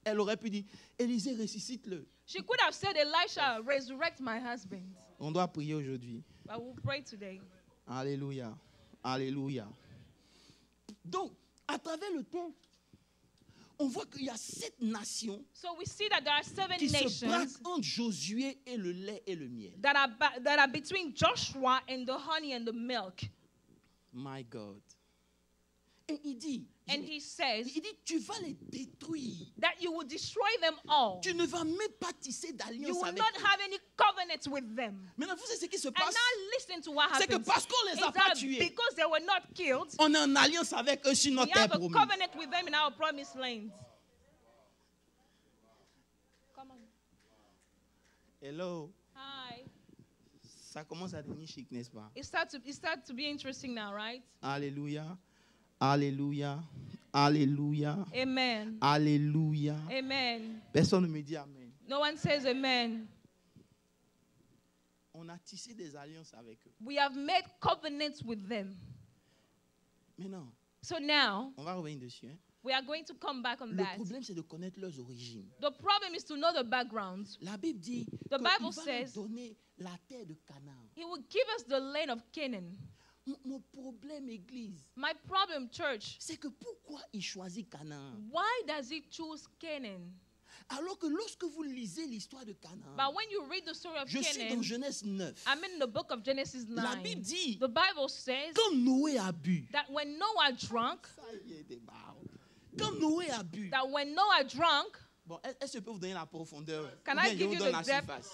Elle aurait pu dire, Élisée, ressuscite-le. She could have said, Elisha, resurrect my husband. On doit prier aujourd'hui. But we'll pray today. Alléluia. Alléluia. Donc, à travers le texte, on voit qu'il y a 7 nations So we see that there are 7 qui se braquent nations entre Josué et le lait et le miel. that are between Joshua and the honey and the milk. My God. Et il dit, And he says tu vas les détruire. that you will destroy them all. Tu ne vas même pas tisser You d'alliance will avec not eux. have any covenant with them. Maintenant, vous savez ce qui se And passe? now listen to what C'est que happens. parce qu'on les a Is pas that tués, because they were not killed, on est en alliance avec eux sur we notre terre have a promise. covenant with them in our promised land. Come on. Hello. Hi. Ça commence à devenir chic, n'est-ce pas? It starts to be interesting now, right? Alléluia. Alléluia. Alléluia. Amen. Alléluia. Amen. Personne ne me dit amen. No one says amen. On a tissé des alliances avec eux. We have made covenants with them. Maintenant, So now on va revenir dessus. Hein. we are going to come back on Le that. problème, c'est de connaître leurs origines. The problem is to know the background. La Bible dit The qu'il Bible va says- nous donner la terre de Canaan. He will give us the land of Canaan. Mon problème, Église, My problem, church, c'est que pourquoi il choisit Canaan? why does he choose Canaan? Alors que lorsque vous lisez l'histoire de Canaan, But when you read the story of je suis dans Canaan, Genèse 9. I'm in the book of Genesis La 9. Bible dit, The Bible says quand Noé a bu, that when Noah drank, quand Noé a bu, that when Noah drank, bon, est-ce que je peux vous donner la profondeur? Can Ou I bien je give vous you donne the la depth? surface.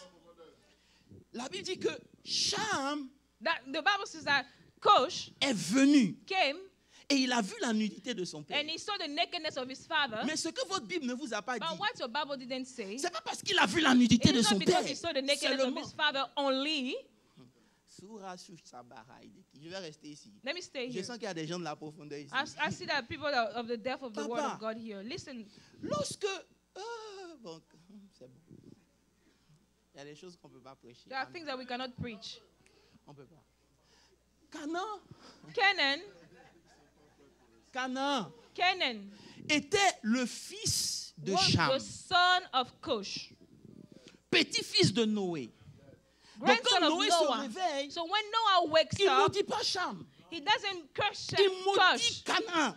La Bible dit que Cham that the Bible says that Cush est venu came et il a vu la nudité de son père. and he saw the nakedness of his father. Mais ce que votre Bible ne vous a pas But dit, what your Bible didn't say, c'est pas parce qu'il a vu la nudité it de is son not père. because he saw the nakedness of Seulement. his father only. Je vais rester ici. Let me stay Je here. sens qu'il y a des gens de la profondeur ici. I see that people are of the depth of the word Papa. of God here. Listen, Lorsque... bon, c'est bon. Il y a des choses qu'on ne peut pas prêcher. there are Amen. things that we cannot preach. On ne peut pas. Canaan, Canaan était le fils de was Cham, the son of Cush, petit-fils de Noé. Donc quand grandson of Noé se Noah. réveille, So when Noah wakes il ne up, maudit pas Cham, he doesn't curse il maudit Cush. Canaan.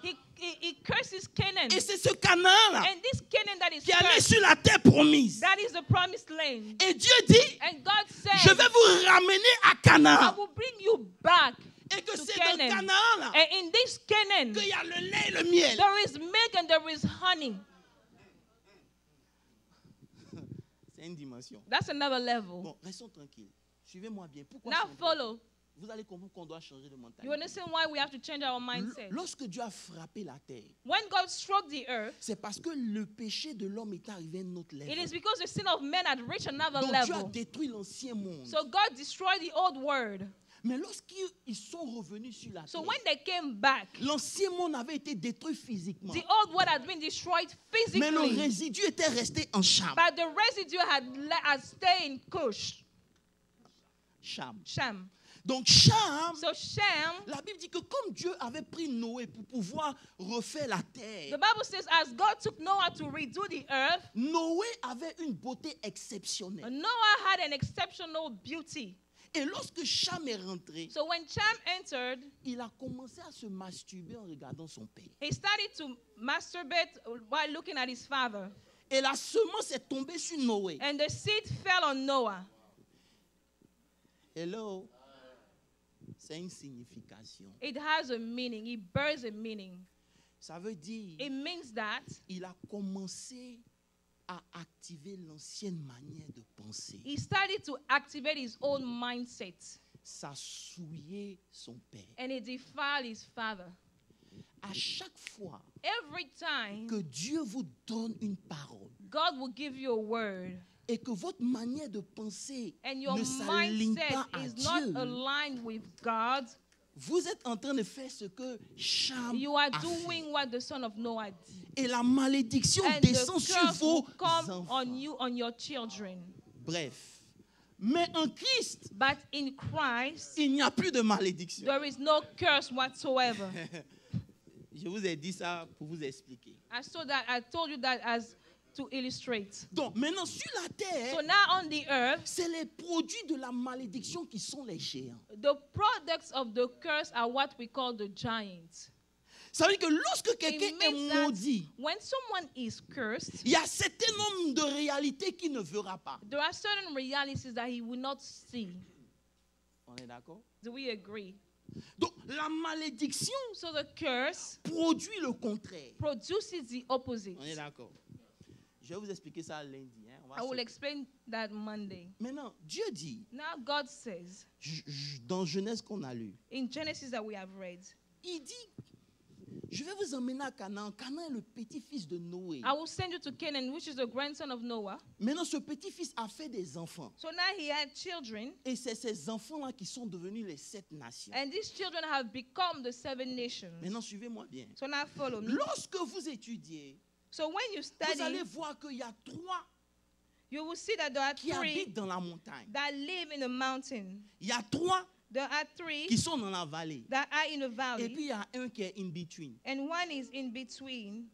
He curses Canaan. Et c'est ce Canaan-là And this Canaan that is qui allait cursed, sur la terre promise. that is the promised land. Et Dieu dit, And God je said, vais vous ramener à I Canaan. will bring you back. Et que to c'est dans Canaan. Canaan-là And in this Canaan, qu'il y a le lait et le miel. there is milk and there is honey. C'est une dimension. That's another level. Bon, restons tranquilles. Suivez-moi bien. Pourquoi Now c'est important? follow. Vous allez comprendre qu'on doit changer de You mentalité. understand why we have to change our mindset? Lorsque Dieu a frappé la terre, When God struck the earth, c'est parce que le péché de l'homme est arrivé à un autre it level. is because the sin of man had reached another Donc Dieu a level. détruit l'ancien monde. So God destroyed the old world. Mais lorsqu'ils sont revenus sur la So terre, when they came back, l'ancien monde avait été détruit physiquement. the old world had been destroyed Mais le physically. résidu était resté en Cham. But the residue had stayed in Cush, Cham. Shem. Donc Cham, So Shem, la Bible dit que comme Dieu avait pris Noé pour pouvoir refaire la the terre, Bible says, as God took Noah to redo the earth, Noé avait une beauté exceptionnelle. Noah had an exceptional beauty. Et lorsque Cham est rentré, So when Shem entered, il a commencé à se masturber en regardant son père. he started to masturbate while looking at his father. Et la semence est tombée sur Noé. And the seed fell on Noah. Hello? C'est une signification. It has a meaning. It bears a meaning. Ça veut dire It means that il a commencé à activer l'ancienne manière de penser. he started to activate his own mindset. Ça souillait son père. And he defiled his father. À chaque fois Every time que Dieu vous donne une parole God will give you a word, et que votre manière de penser and your ne s'aligne mindset pas à is not Dieu, aligned with God, vous êtes en train de faire ce que Cham you are a doing fait. what the son of Noah did. Et la malédiction And descend the sur curse vos will come enfants. on you, on your children. Bref. Mais en Christ, But in Christ, il n'y a plus de malédiction. there is no curse whatsoever. Je vous ai dit ça pour vous expliquer. I told you that as to illustrate. Donc maintenant sur la terre, So now on the earth, c'est les produits de la malédiction qui sont les géants. the products of the curse are what we call the giants. Ça veut dire que lorsque quelqu'un It est means that maudit, when someone is cursed, il y a un certain nombre de réalités qu'il ne verra pas. there are certain realities that he will not see. On est d'accord? Do we agree? Donc la malédiction So the curse produit le contraire. produces the opposite. On est d'accord? Je vais vous expliquer ça lundi. Hein. On va I will sauter. explain that Monday. Maintenant, Dieu dit, Now God says dans Genèse qu'on a lu, in Genesis that we have read, il dit, je vais vous emmener à Canaan. Canaan est le petit-fils de Noé. I will send you to Canaan, which is the grandson of Noah. Maintenant, ce petit-fils a fait des enfants. So now he had children, Et c'est ces enfants-là qui sont devenus les 7 nations. and these children have become the 7 nations. Maintenant, suivez-moi bien. So now follow me. Lorsque vous étudiez, So when you vous allez study, voir qu'il y a 3 you will see that there are qui 3 habitent dans la montagne. that live in the mountain. Il y a 3 There are 3 qui sont dans la vallée. that are in the Et valley, puis il y a un qui est in between. and one is in between.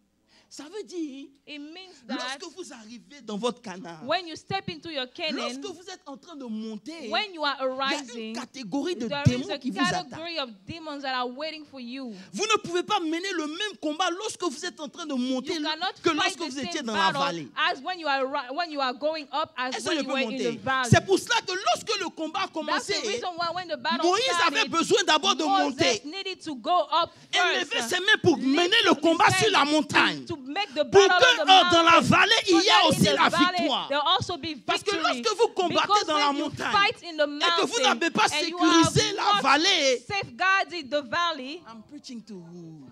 Ça veut dire, It means that lorsque vous arrivez dans votre Canaan, when you step into your Canaan, lorsque vous êtes en train de monter, when you are il y a une arising, catégorie de there is démons a qui vous attaquent. category of demons that are waiting for you. Vous ne pouvez pas mener le même combat lorsque vous êtes en train de monter You cannot que fight lorsque the vous étiez same dans la battle vallée. as when you are going up as Est-ce que when je you peux were in the monter? valley. C'est pour cela que lorsque le combat a That's commencé, the reason why when the battle Moïse avait started, besoin d'abord de monter Moses needed to go up et lever first. ses mains pour mener le combat sur la montagne. To make the Pour battle que on the dans la mountain. vallée, So il y that a in aussi the la valley, victoire. there'll also be Parce que victory. lorsque vous combattez Because dans la when you montagne fight in the et que vous mountain n'avez pas and you sécurisé have la not vallée, safeguarded the valley, I'm preaching to who?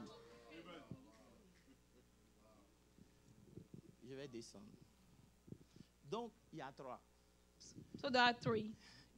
Je vais descendre. Donc, il y a 3. so there are 3.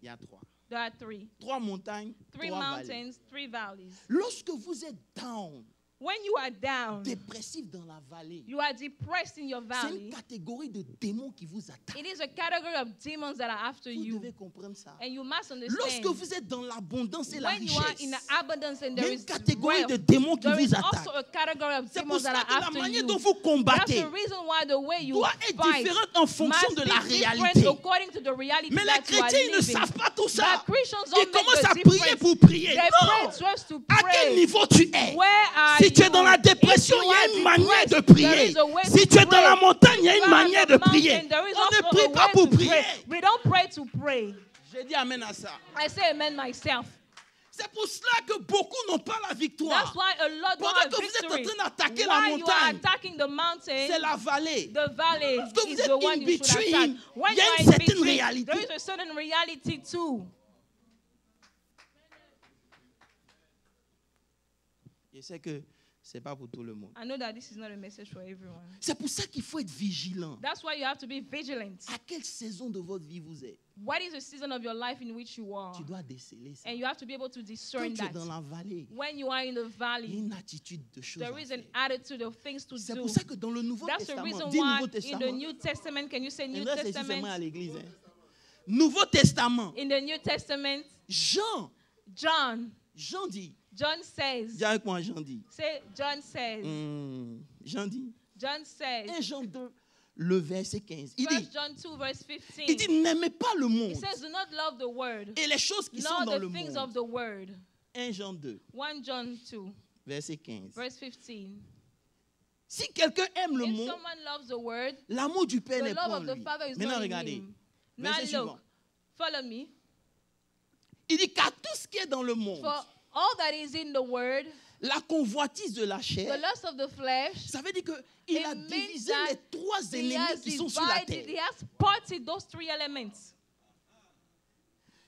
Il y a 3. There are 3. 3 montagnes, 3 3 vallées. mountains, 3 valleys. Lorsque vous êtes down, When you are down, dépressif dans la vallée, you are depressed in your c'est une valley, catégorie de démons qui vous attaquent. it is a category of demons that are after Vous you. devez comprendre ça. And you must Lorsque understand, vous êtes dans l'abondance et la when you are richesse, in the abundance and il y a there une is catégorie wealth, de démons qui there is vous also attaquent. a category of C'est pour demons that cela are que la after manière you. dont vous That's combattez the reason why the way you doit être fight différente en fonction must de be la different réalité. according to the reality Mais les that you are chrétiens, ils ne living. savent pas tout ça. But Christians Ils don't make commencent the à prier difference. pour prier. They Non! pray just to À quel pray. niveau tu es? Where are Si tu es you? dans la dépression, If il you y a are une manière de depressed, prier. there is a way Si to tu es dans pray. la montagne, il y a If une you are on manière the de prier. mountain, there is On ne also prie a pas way pour to prier. pray. We don't pray to pray. Je dis amen à ça. I say amen myself. C'est pour cela que beaucoup n'ont pas la victoire. That's why a lot don't Pendant have que vous êtes en victory. train d'attaquer la While you are montagne, attacking the mountain, c'est la vallée. the valley Lorsque vous is êtes the one in you should between, attack. When il y a you are une in certaine between, réalité. there is a certain reality too. Je sais que ce n'est pas pour tout le monde. I know that this is not a message for everyone. C'est pour ça qu'il faut être vigilant. That's why you have to be vigilant. À quelle saison de votre vie vous êtes? What is the season of your life in which you are? Tu dois déceler ça. And you have to be able to Quand discern tu es that. dans la vallée, When you are in the il y a valley, une attitude de choses à there is an faire. attitude of things to C'est do. pour ça que dans le Nouveau That's the Testament, reason dis why Nouveau in the Testament. New Testament, can you say New André, c'est ici seulement à Testament? l'église. Hein. Nouveau Testament, In the New Testament, Jean dit, John says, dis avec moi, Jean dit. say, John says, Jean dit, John says, 1 Jean 2, le verset 15. Il 1 dit, John 2 verse 15. il dit, n'aimez pas le He monde says, do not love the word, et les choses qui sont nor dans the le things monde. of the word. 1 Jean 2, 1 John 2 verset 15. verse 15. Si quelqu'un aime le If monde, someone loves the word, l'amour du Père the n'est love pas en of the lui. Father is Maintenant, not in regardez. him. Now Verset suivant. look, follow me. Il dit, car tout ce qui est dans le monde, For all that is in the word, la convoitise de la the chair, lust of the flesh, ça veut dire qu'il it a means divisé that les trois he ennemis has qui sont sur la divided, he terre. has parted those three elements.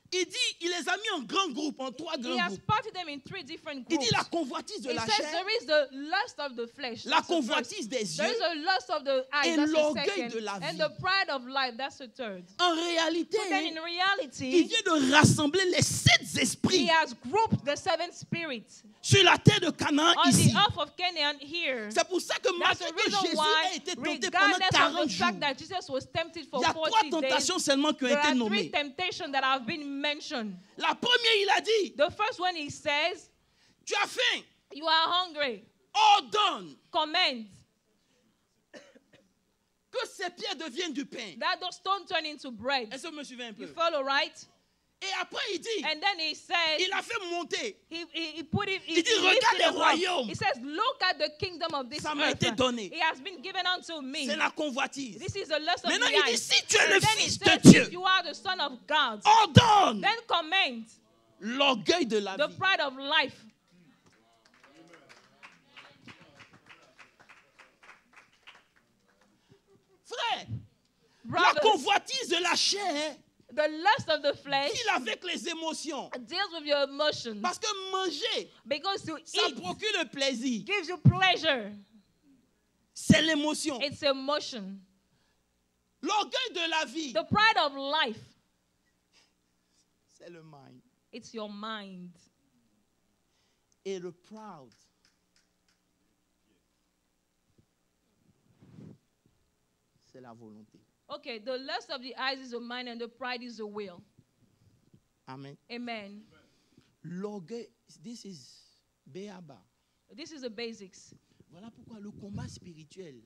Il dit, il les a mis en grands groupes, en trois He grands has groupes. parted them in three different Il groups. dit la convoitise de It la says chair, there is the lust of the flesh. la That's the first. convoitise des There yeux. is a lust of the eyes. Et That's the l'orgueil second. de la And vie. the pride of life. That's the third. En réalité, But then in il reality, vient de rassembler les 7 he esprits has grouped the seven spirits sur la terre de Canaan on ici. the earth of Canaan here. C'est pour ça que That's malgré the que reason Jésus why, a été tenté pendant regardless of 40 the jours, fact that Jesus was tempted il for y a 3 40 days, tentations seulement qui ont there été are three nommées. temptations that have been mentioned. La première, il a dit, The first one, he says, tu as faim, you are hungry. ordonne Command que ces pierres deviennent du pain. that those stones turn into bread. Est-ce que vous me suivez un peu? You follow, right? Et après, il dit, And then he said, il a fait monter. he put it, Il dit, he lifted regarde les it up. royaumes. He says, look at the kingdom of this Ça m'a earth. été donné. It has been given unto me. C'est la convoitise. This is the lust of Maintenant, the il dit, eyes. si tu es And le then he fils says, de Dieu, if you are the son of God, ordonne then command l'orgueil de la the vie. pride of life. Frère, la Brothers, convoitise de la chair the lust of the flesh deal avec les émotions. deals with your emotions. Parce que manger, Because to ça eat procure le plaisir. gives you pleasure. C'est l'émotion. It's emotion. L'orgueil de la vie, The pride of life, c'est le mind. it's your mind. Et le proud, c'est la volonté. Okay, the lust of the eyes is the mind and the pride is the will. Amen. Amen. L'orgueil, this is béaba. This is the basics. Voilà pourquoi le combat spirituel,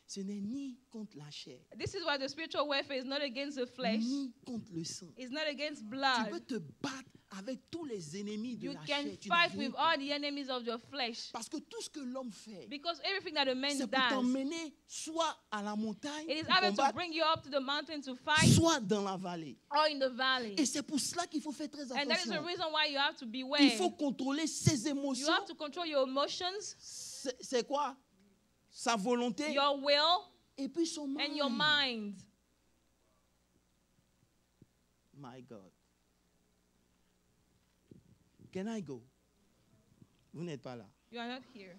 ce n'est ni contre la chair, This is why the spiritual warfare is not against the flesh. ni contre le sang. It's not against Tu blood. peux te battre avec tous les ennemis de You la can chair. Tu fight n'as with rien all the enemies of your flesh. Parce que tout ce que l'homme fait, Because everything that a man c'est pour does, t'emmener soit à la montagne it is pour either to combattre, bring you up to the mountain to fight soit dans la vallée. or in the valley. Et c'est pour cela qu'il faut faire très And that is the attention. reason why you have to beware. Il faut contrôler ses You émotions. have to control your emotions, C'est quoi? Sa volonté your will, et puis son mind. and your mind. My God. Can I go? Vous n'êtes pas là. You are not here.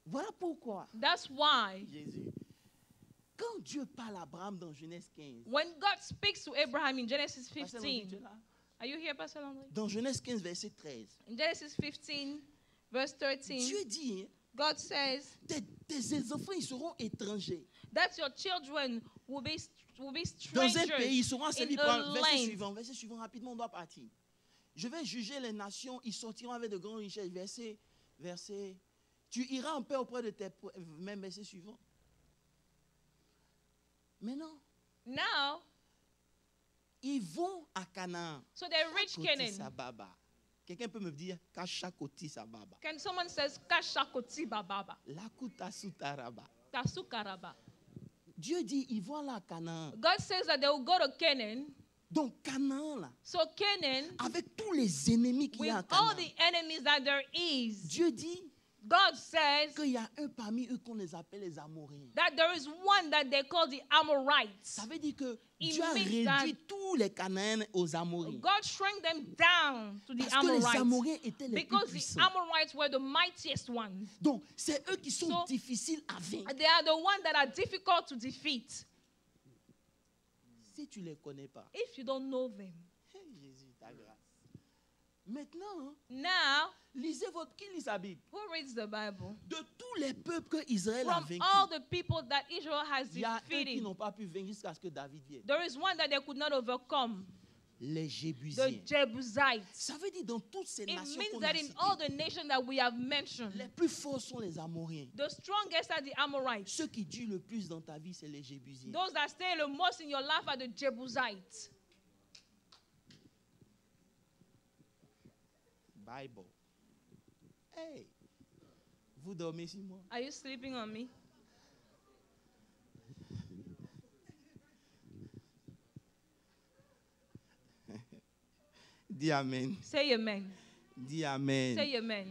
Voilà pourquoi That's why Jésus, quand Dieu parle à Abraham dans Genèse 15, when God speaks to Abraham in Genesis Pasteur Landry, tu es 15, là? are you here, Pastor Landry? Dans Genèse 15, verset 13, In Genesis 15, Verse 13, Dieu dit, hein, God says tes enfants, ils seront étrangers. that your children will be Dans un strangers pays, ils seront servis in a par land. verset suivant, rapidement, on doit partir. Je vais juger les nations, ils sortiront avec de grandes richesses. Verset. Tu iras en paix auprès de tes... Même verset suivant. Maintenant, Now, ils vont à Canaan. so they reach Koti Canaan. Sababa. Quelqu'un peut me dire Kachakoti Sababa. Can someone says Kashakoti Bababa, Lakuta Sutaraba. Tasukaraba? Dieu dit, ils vont là à Canaan. God says that they will go to Canaan. Donc Canaan, là, So Canaan, avec tous les ennemis qu'il y with a à all Canaan, the enemies that there is, Dieu dit God says qu'il y a un parmi eux qu'on les appelle les Amoréens. that there is one that they call the Amorites. Ça veut dire que It Dieu a means réduit that tous les Cananéens aux Amoréens. God shrank them down to the Parce que les Amorites Amoréens étaient les plus because the puissants. Amorites were the mightiest ones. Donc, c'est eux qui sont So- difficiles à vaincre. They are the ones that are difficult to defeat Si tu ne les connais pas. if you don't know them. Hey, Jésus, ta grâce. Maintenant, Now, lisez qui lit sa Bible? who reads the Bible? De tous les peuples que Israël a From vaincus, all the people that Israel has il y a eux qui defeated, n'ont pas pu vaincre jusqu'à ce que David vienne. there is one that they could not overcome, Les the Jébusiens. Jebusites. Ça veut dire dans toutes ces It nations means qu'on that a in citées, all the nations that we have mentioned, les plus forts sont les Amoréens. the strongest are the Amorites. Ceux qui durent le plus dans ta vie, c'est les Jébusiens. Those that stay the most in your life are the Jebusites. Bible. Hey, vous dormez sur moi? Are you sleeping on me? Dis Amen. Say amen. Dis Amen. Say amen.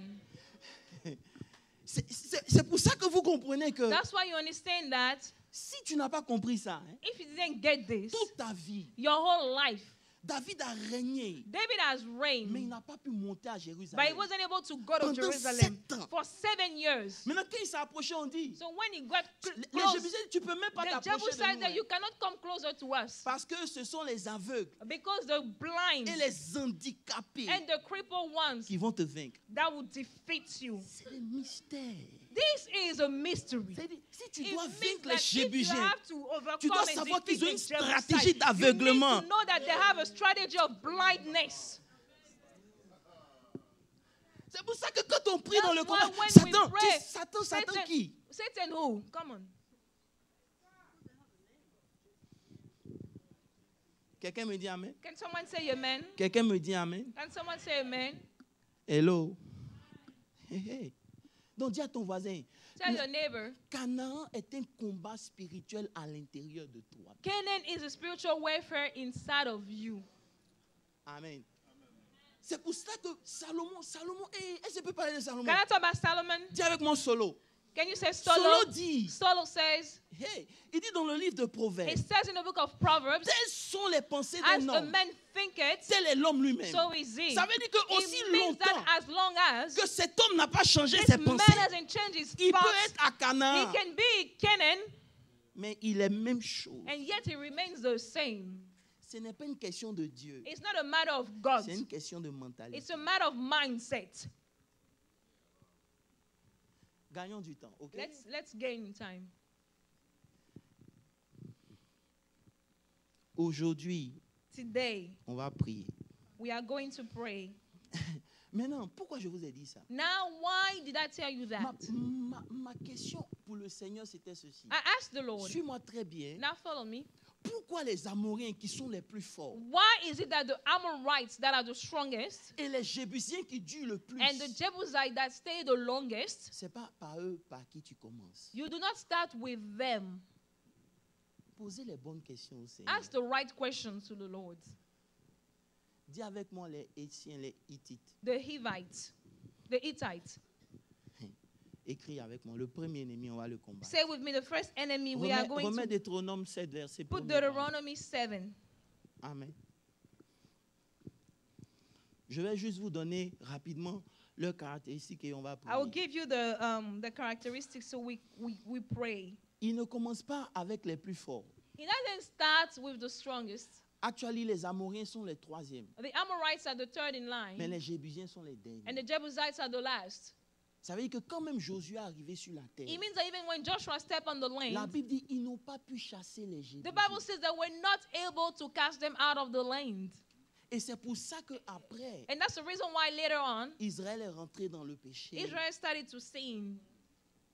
C'est pour ça que vous comprenez que That's why you understand that si tu n'as pas compris ça, hein, if you didn't get this, toute ta vie, your whole life, David a régné, David has mais il reigned, n'a pas pu monter à but he Jérusalem. wasn't able to go to Pendant Jerusalem 7 ans. for 7 years. Maintenant, quand il s'est approché, on dit, So when he got les close, Jébusiens, tu ne peux même pas the t'approcher de Jebusites nous. that Hein, you cannot come closer to us parce que ce sont les aveugles because the blind et les handicapés and the crippled ones qui vont te vaincre. that will defeat you. C'est le mystère. This is a mystery. C'est-à-dire, si tu It dois means vaincre les that if you Jébusiens, have to overcome tu dois and savoir defeat qu'ils ont une the Jebusites, stratégie you need d'aveuglement. to know that they have a strategy of blindness. C'est pour ça que quand on prie That's dans le why combat, when Satan, we pray, Satan qui? Satan who? Come on. Quelqu'un me dit Amen? Can someone say amen? Quelqu'un me dit Amen? Can someone say amen? Hello? Hey, hey. Donc dis à ton voisin, Tell your neighbor, Canaan est un combat spirituel à l'intérieur de toi. Canaan is a spiritual warfare inside of you. Amen. C'est pour cela que Salomon, hey, est-ce que je peux parler de Salomon? Can I talk about Solomon? Dis avec moi solo. Can you say Solo Solo? dit, Solo says, hey, il dit dans le livre de Proverbes, it says in the book of Proverbs, telles sont les pensées as d'un a homme, man thinketh, tel est l'homme lui-même. so is he. Ça veut dire que aussi It means longtemps that as long as que cet homme n'a pas changé this ses man pensées, hasn't changed his il peut thoughts, être à he Canaan, can be Canaan, mais il est même chose. and yet he remains the same. Ce n'est pas une question de Dieu, It's not a matter of God. c'est une question de mentalité. It's a matter of mindset. Gagnons du temps, ok? Let's gain time. Aujourd'hui, Today, on va prier. we are going to pray. Maintenant, pourquoi je vous ai dit ça? Now, why did I tell you that? Ma question pour le Seigneur, c'était ceci. I asked the Lord, Suis-moi très bien. now follow me. Pourquoi les Amoréens qui sont les plus forts Why is it that the Amorites that are the strongest et les Jébusiens qui durent le plus, and the Jebusites that stay the longest, c'est pas par eux par qui tu commences. you do not start with them. Posez les bonnes questions au Seigneur. Ask the right questions to the Lord. Dis avec moi les Hétiens, les Hittites. The Hivites, the Hittites. Écris avec moi. Le premier ennemi, on va le combattre. Say with me, the first enemy we are going Remets to Deutéronome 7, verset put 1er. Deuteronomy 7. Amen. Je vais juste vous donner rapidement leurs caractéristiques et on va I will prier. give you the characteristics so we pray. Il ne commence pas avec les plus forts. He doesn't start with the strongest. Actually, les Amoréens sont les troisièmes, The Amorites are the third in mais line, les Jébusiens sont les and derniers. the Jebusites are the last. Ça veut dire que quand même Josué est arrivé sur la terre, It means that even when Joshua stepped on the la land, Bible dit ils n'ont pas pu chasser les Jébusites. the Bible says that we're not able to cast them out of the land. Et c'est pour ça qu'après, And that's the reason why later on, Israël est rentré dans le péché Israel started to sin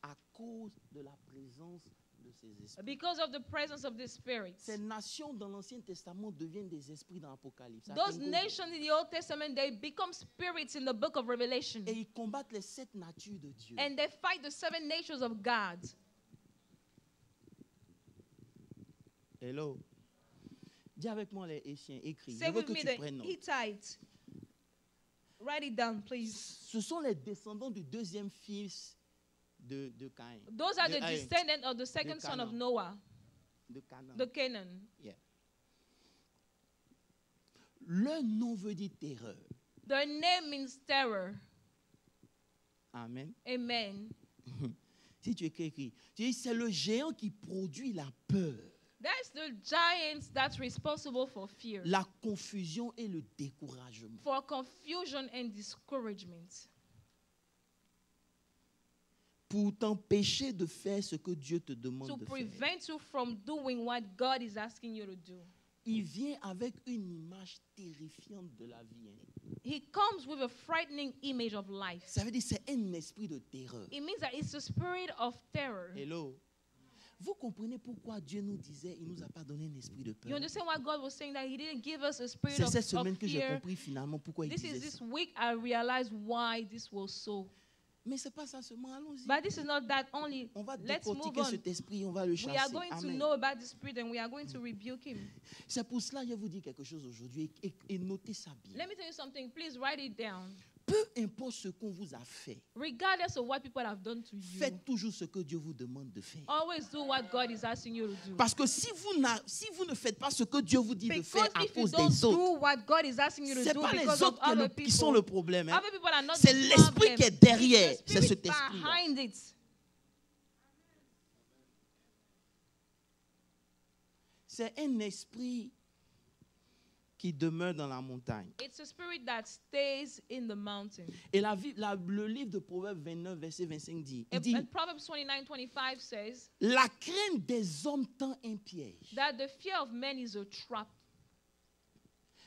à cause de la présence de ces esprits. because of the presence of the spirits. Ces nations dans l'Ancien Testament deviennent des esprits dans l'Apocalypse. Those nations in the Old Testament, they become spirits in the book of Revelation. Et ils combattent les 7 natures de Dieu. And they fight the 7 natures of God. Hello. Dis avec moi les Hétiens, écris. Say Je veux with que me tu the prennes note. Hittite. Write it down, please. Ce sont les descendants du deuxième fils de Caïn. Those are De- the descendants of the second son of Canaan. Noah, De Canaan. the Canaan. Yeah. Le nom veut dire terreur. Their name means terror. Amen. Amen. Si tu écris, tu dis c'est le géant qui produit la peur, That's the giants that's responsible for fear, la confusion et le découragement. for confusion and discouragement, Pour t'empêcher de faire ce que Dieu te demande to de faire. prevent you from doing what God is asking you to do. Il vient avec une image terrifiante de la vie. He comes with a frightening image of life. Ça veut dire c'est un esprit de terreur. It means that it's a spirit of terror. Hello. Vous comprenez pourquoi Dieu nous disait, il nous a pas donné un esprit de You peur. understand why God was saying that He didn't give us a spirit C'est of cette semaine que j'ai fear? compris finalement pourquoi il This is disait this ça. week I realized why this was so. Mais c'est pas ça seulement, allons-y. But this is not that only. On va Let's move décortiquer on. cet esprit, on va le We are chasser. going to Amen. know about the spirit and we are going to rebuke him. C'est pour cela que je vais vous dire quelque chose aujourd'hui et notez ça bien. Let me tell you something. Please write it down. Peu importe ce qu'on vous a fait, Regardless of what people have done to you, faites toujours ce que Dieu vous demande de faire. always do what God is asking you to do. Parce que si vous ne faites pas ce que Dieu vous dit de Because faire à if you cause don't des autres, do what God is asking you to c'est do pas les because of autres other qui sont le people, problème. Hein. other people are not C'est the l'esprit problem. qui est derrière. It's the C'est spirit cet esprit-là. behind it. C'est un esprit qui demeure dans la montagne. It's a spirit that stays in the mountain. Et le livre de Proverbes 29, verset 25 dit, il dit, And Proverbs 29:25 says la crainte des hommes tend un piège. that the fear of men is a trap,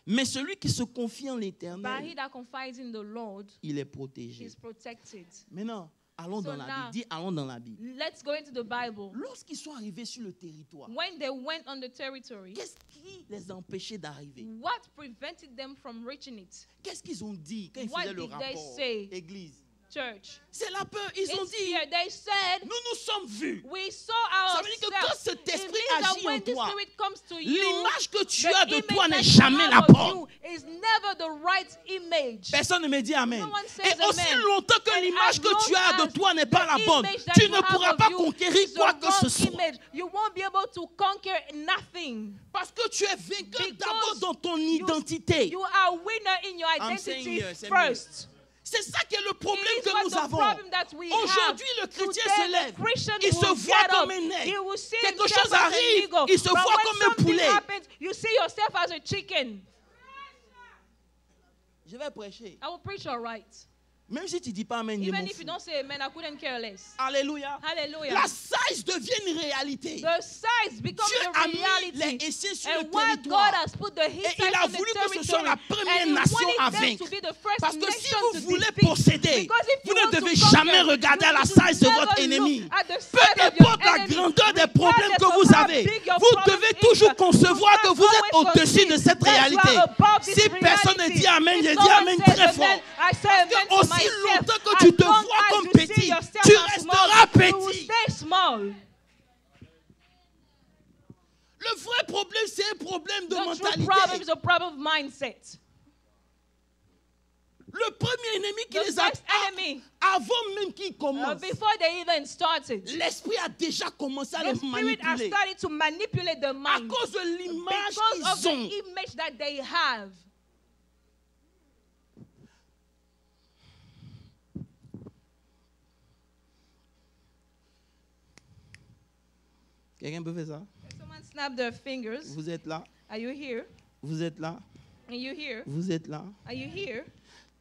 Mais celui qui se confie en but he l'Éternel, that confides in the Lord il est protégé. is protected. Maintenant, allons So dans la now- Bible. Dis, allons dans la Bible. Let's go into the Bible. Lorsqu'ils sont arrivés sur le territoire, When they went on the territory, qu'est-ce qui les a empêchés d'arriver? what prevented them from reaching it? Qu'est-ce qu'ils ont dit quand ils What faisaient le did they rapport? say? Église. Church. C'est la peur. Ils ont It's dit, fear. They said, nous nous sommes vus. we saw Ça veut dire que quand ourselves. cet It esprit means that agit en when the toi, spirit comes to you, l'image que tu the as de image toi that n'est you jamais have la of bonne. you is never the right image. Personne ne me dit Amen. No one says Et aussi amen. longtemps que And l'image as que tu long as de as toi n'est pas la the bonne, image that tu you ne have pourras of pas you conquérir is the quoi que ce wrong soit. image. You won't be able to conquer nothing. Parce que tu es vainqueur Because d'abord dans ton identité. You are a winner in your I'm saying identity yes, c'est first. C'est ça qui est le problème It is que what nous the avons. problem that we have. Aujourd'hui, le chrétien Today, se lève. the Christian Il se will voit get comme up. un He nègre. will see Quelque himself chose as an arrive, eagle. il se But voit when comme un something poulet. happens, you see yourself as a chicken. Je vais prêcher. I will preach all right. Même si tu ne dis pas Amen, je m'en Even if you fous. don't say amen, I couldn't care less. Alléluia. Hallelujah. La size devient une réalité. The size becomes Dieu a a mis les reality. Hétiens sur le And what God territoire. has put the Hittites il a on the voulu que ce soit territory, la première and he nation à wanted them vaincre. to be the first Parce que si nation vous to voulez defeat. posséder, Because if vous you ne want to devez conquer, jamais regarder à la you size de never votre look ennemi. at the Peu size of your importe la enemy. grandeur des problèmes que Regardless vous of how avez, big your vous problem devez is, toujours you concevoir que must vous êtes always au-dessus de conceive cette that you réalité. are above this Si personne ne reality. dit Amen, If je no dis one Amen says très amen, fort. I say Parce amen que to aussi myself. longtemps que As tu te long vois as comme you see petit, yourself tu as resteras small, you will petit. stay small. Le vrai problème, c'est un problème de The true mentalité. problem is a problem of mindset. Le premier ennemi qui The les a first enemy, avant même qu'ils commencent, before they even started, l'esprit a déjà commencé à the les spirit has manipuler started to manipulate the à mind cause de l'image because of qu'ils ont. the image that they have. Quelqu'un peut faire ça? Someone snap their fingers. Vous êtes là? Are you here? Vous êtes là? Are you here? Vous êtes là? Are you here?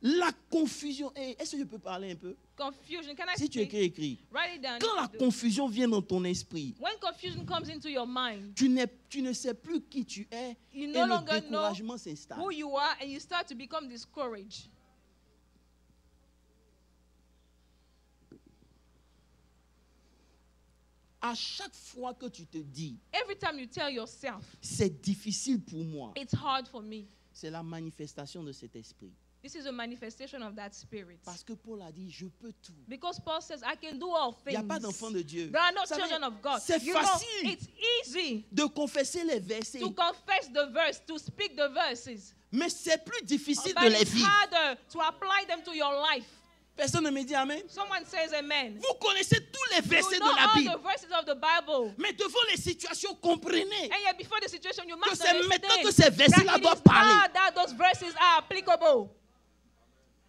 La confusion. Est-ce que je peux parler un peu? Confusion. Can I Si tu speak? écris. Write it down. Quand la confusion vient dans ton esprit, When confusion comes into your mind, tu ne sais plus qui tu es you et no le longer know découragement s'installe. who you are, and you start to become discouraged. À chaque fois que tu te dis, Every time you tell yourself, c'est difficile pour moi, it's hard for me, c'est la manifestation de cet esprit. this is a manifestation of that spirit. Parce que Paul a dit, je peux tout. Because Paul says, I can do all Il n'y a things. pas d'enfant de Dieu. There are no Vous savez, children of God. c'est You know, facile it's easy de confesser les versets, to confess the verse, to speak the verses. mais c'est plus difficile But de les it's vivre. harder to apply them to your life. Personne ne me dit Amen. Someone says amen. Vous connaissez tous les versets You know de la all Bible, the verses of the Bible. mais devant les situations, comprenez And yet before the situation, you must c'est understand maintenant que ces versets-là that it doivent is parler. now that those verses are applicable.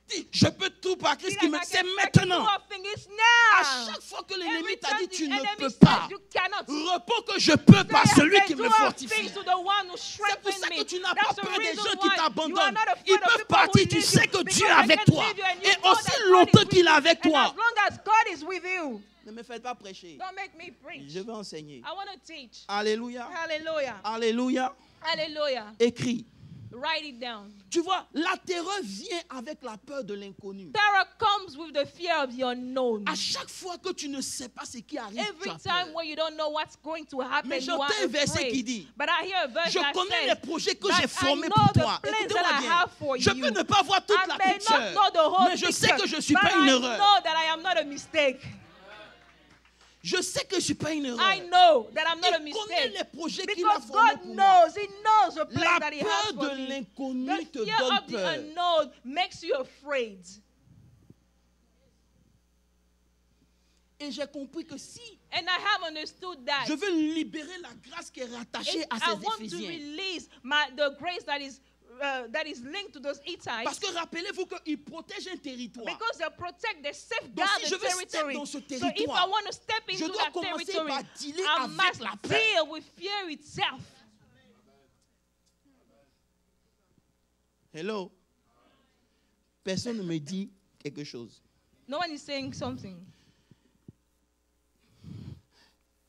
Dis, je peux tout par Christ qui me... Because I C'est can do maintenant. all things. It's À now. chaque fois que l'ennemi Every t'a time dit tu the ne enemy peux says pas, you cannot. réponds que je peux par Say, celui I qui can me do all fortifie. things to the one who C'est pour strengthens ça que me. tu n'as That's pas the peur des reason gens why qui you are t'abandonnent. not afraid Ils of peuvent people partir, who tu leave sais you, que because Dieu est they avec can toi. leave you and you Et know aussi that God is longtemps with qu'il est you. avec And toi. as long as God is with you, Ne me faites pas prêcher. don't make me preach. Je vais enseigner. I want to teach. Alléluia. Hallelujah. Alléluia. Hallelujah. Écris. Write it down. Tu vois, la terreur vient avec la peur de l'inconnu. Terror comes with the fear of the unknown. À chaque fois que tu ne sais pas ce qui arrive, tu Every as time peur. when you don't know what's going to happen, Mais you are j'entends un verset qui afraid. dit, But I hear a verse je that connais les says projets que that j'ai I formés know pour the toi. plans Écoutez-moi that I bien. have for Je you. peux ne pas voir toute I la may picture, not know the whole mais je sais picture, que je ne suis but pas une I erreur. know that I am not a mistake. Je sais que je ne suis pas une erreur. I know that I'm not a Il connaît mistake. les projets qu'il a Because formés God pour moi. knows, He knows the plan La that He has peur for de me. l'inconnu The te fear donne of the peur. unknown makes you afraid. Et j'ai compris que si And I have understood that. je veux libérer la grâce qui est rattachée If à I ces want to Éphésiens. release the grace that is linked to those Hittites, Parce que rappelez-vous qu'ils protègent un territoire. because they protect, they Donc safeguard si the je veux step territory. dans ce So if I territoire, want to step je into dois that commencer territory, par dealer I avec must la peur. deal with fear itself. Hello. Personne ne me dit quelque chose. No one is saying something.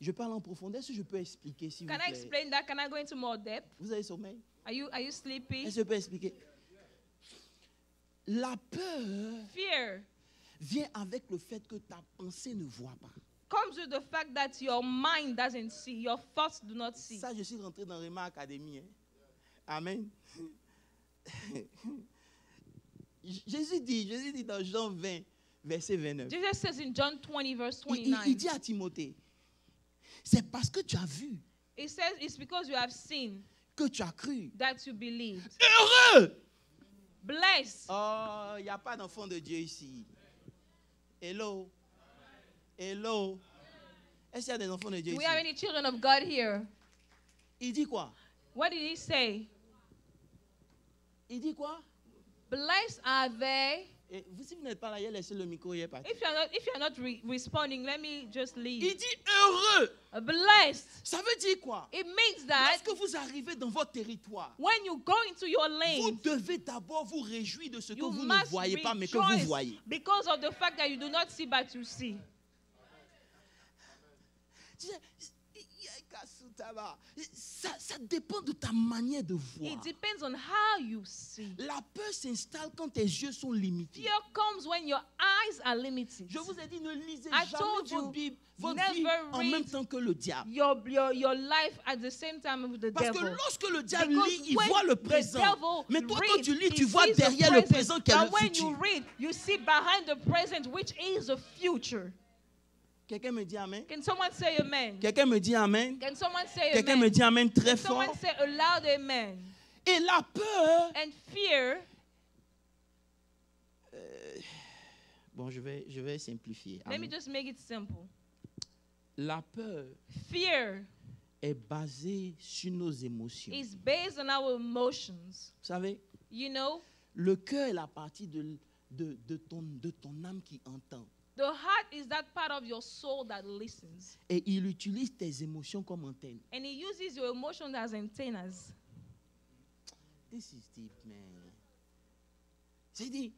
Je parle en profondeur. Est-ce que je peux expliquer, s'il vous Can I plaît? explain that? Can I go into more depth? Vous avez sommeil? Are you sleepy? Est-ce que je peux expliquer? La peur Fear vient avec le fait que ta pensée ne voit pas. comes with the fact that your mind doesn't see, your thoughts do not see. Ça, je suis rentré dans Rema Academy. Hein? Amen. Jésus dit dans Jean 20, verset 29. Jesus says in John 20, verse Il 29, dit à Timothée, c'est parce que tu as vu, it says it's because you have seen que tu as cru. that you believed. Heureux! Blessed. Oh, il n'y a pas d'enfant de Dieu ici. Hello? Hello? Est-ce qu'il y a des enfants de Dieu Do we ici? have any children of God here? Il dit quoi? What did he say? Il dit quoi? Blessed are they. Et vous, si vous n'êtes pas là, il a laissé le micro, il est parti. If you're not responding, let me just leave. Il dit heureux. Blessed. Ça veut dire quoi? It means that Lorsque vous arrivez dans votre territoire, when you go into your vous lane, devez d'abord vous réjouir de ce que you vous ne must voyez pas, mais que vous rejoice voyez. because of the fact that you do not see, but you see. Ça dépend de ta manière de voir. It depends on how you see. La peur s'installe quand tes yeux sont limités. Fear comes when your eyes are limited. Je vous ai dit, ne lisez I jamais told you, votre Bible, votre never vie en read même temps que le diable. Your life at the same time with the Parce que devil. lorsque le diable Because lit, il when voit le the présent. devil Mais toi, quand reads, tu lis, he tu vois sees the derrière le present. présent qui est But le when futur. you read, you see behind the present, which is the future. Quelqu'un me dit Amen? Can someone say amen? Quelqu'un me dit Amen? Can someone say Quelqu'un amen? me dit Amen très Can someone fort. say a loud amen? Et la peur, And fear, bon, je vais simplifier. let me Amen. just make it simple. La peur Fear est basée sur nos émotions. is based on our emotions. Vous savez, You know, le cœur est la partie de ton âme qui entend. the heart is that part of your soul that listens. Et il utilise tes émotions comme antenne. And it uses your emotions as antennas. This is deep, man. C'est dit,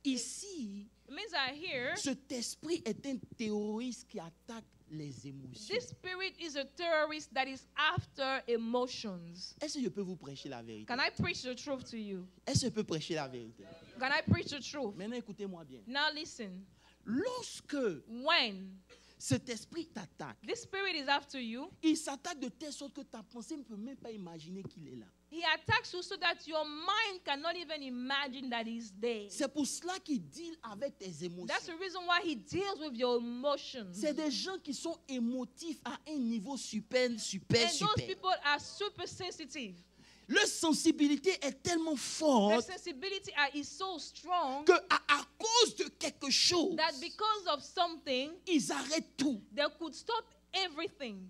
ici, It means that here, cet esprit est un terroriste qui attaque les émotions. this spirit is a terrorist that is after emotions. Est-ce que je peux vous prêcher la vérité? Can I preach the truth to you? Est-ce que je peux prêcher la vérité? Can I preach the truth? Maintenant, écoutez-moi bien. Now listen. Lorsque When cet esprit t'attaque, this spirit is after you, il s'attaque de telle sorte que ta pensée ne peut même pas imaginer qu'il est là. he attacks you so that your mind cannot even imagine that he's there. C'est pour cela qu'il deal avec tes That's émotions. the reason why he deals with your emotions. C'est des gens qui sont émotifs à un niveau super. And those people are super sensitive. Leur sensibilité est tellement Their forte sensibility is so strong que à cause de quelque chose, that because of something, ils arrêtent tout. they could stop everything.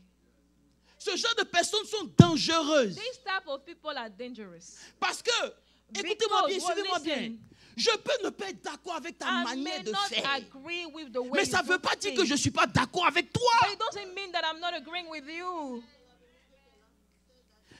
Ce genre de personnes sont dangereuses. These type of people are dangerous. Parce que, écoutez-moi bien, Because, well, suivez-moi bien. listen. Je peux ne pas être d'accord avec ta I manière may de not faire. agree with the way Mais you ça ne do veut pas dire things. que je ne suis pas d'accord avec toi. But it doesn't mean that I'm not agreeing with you.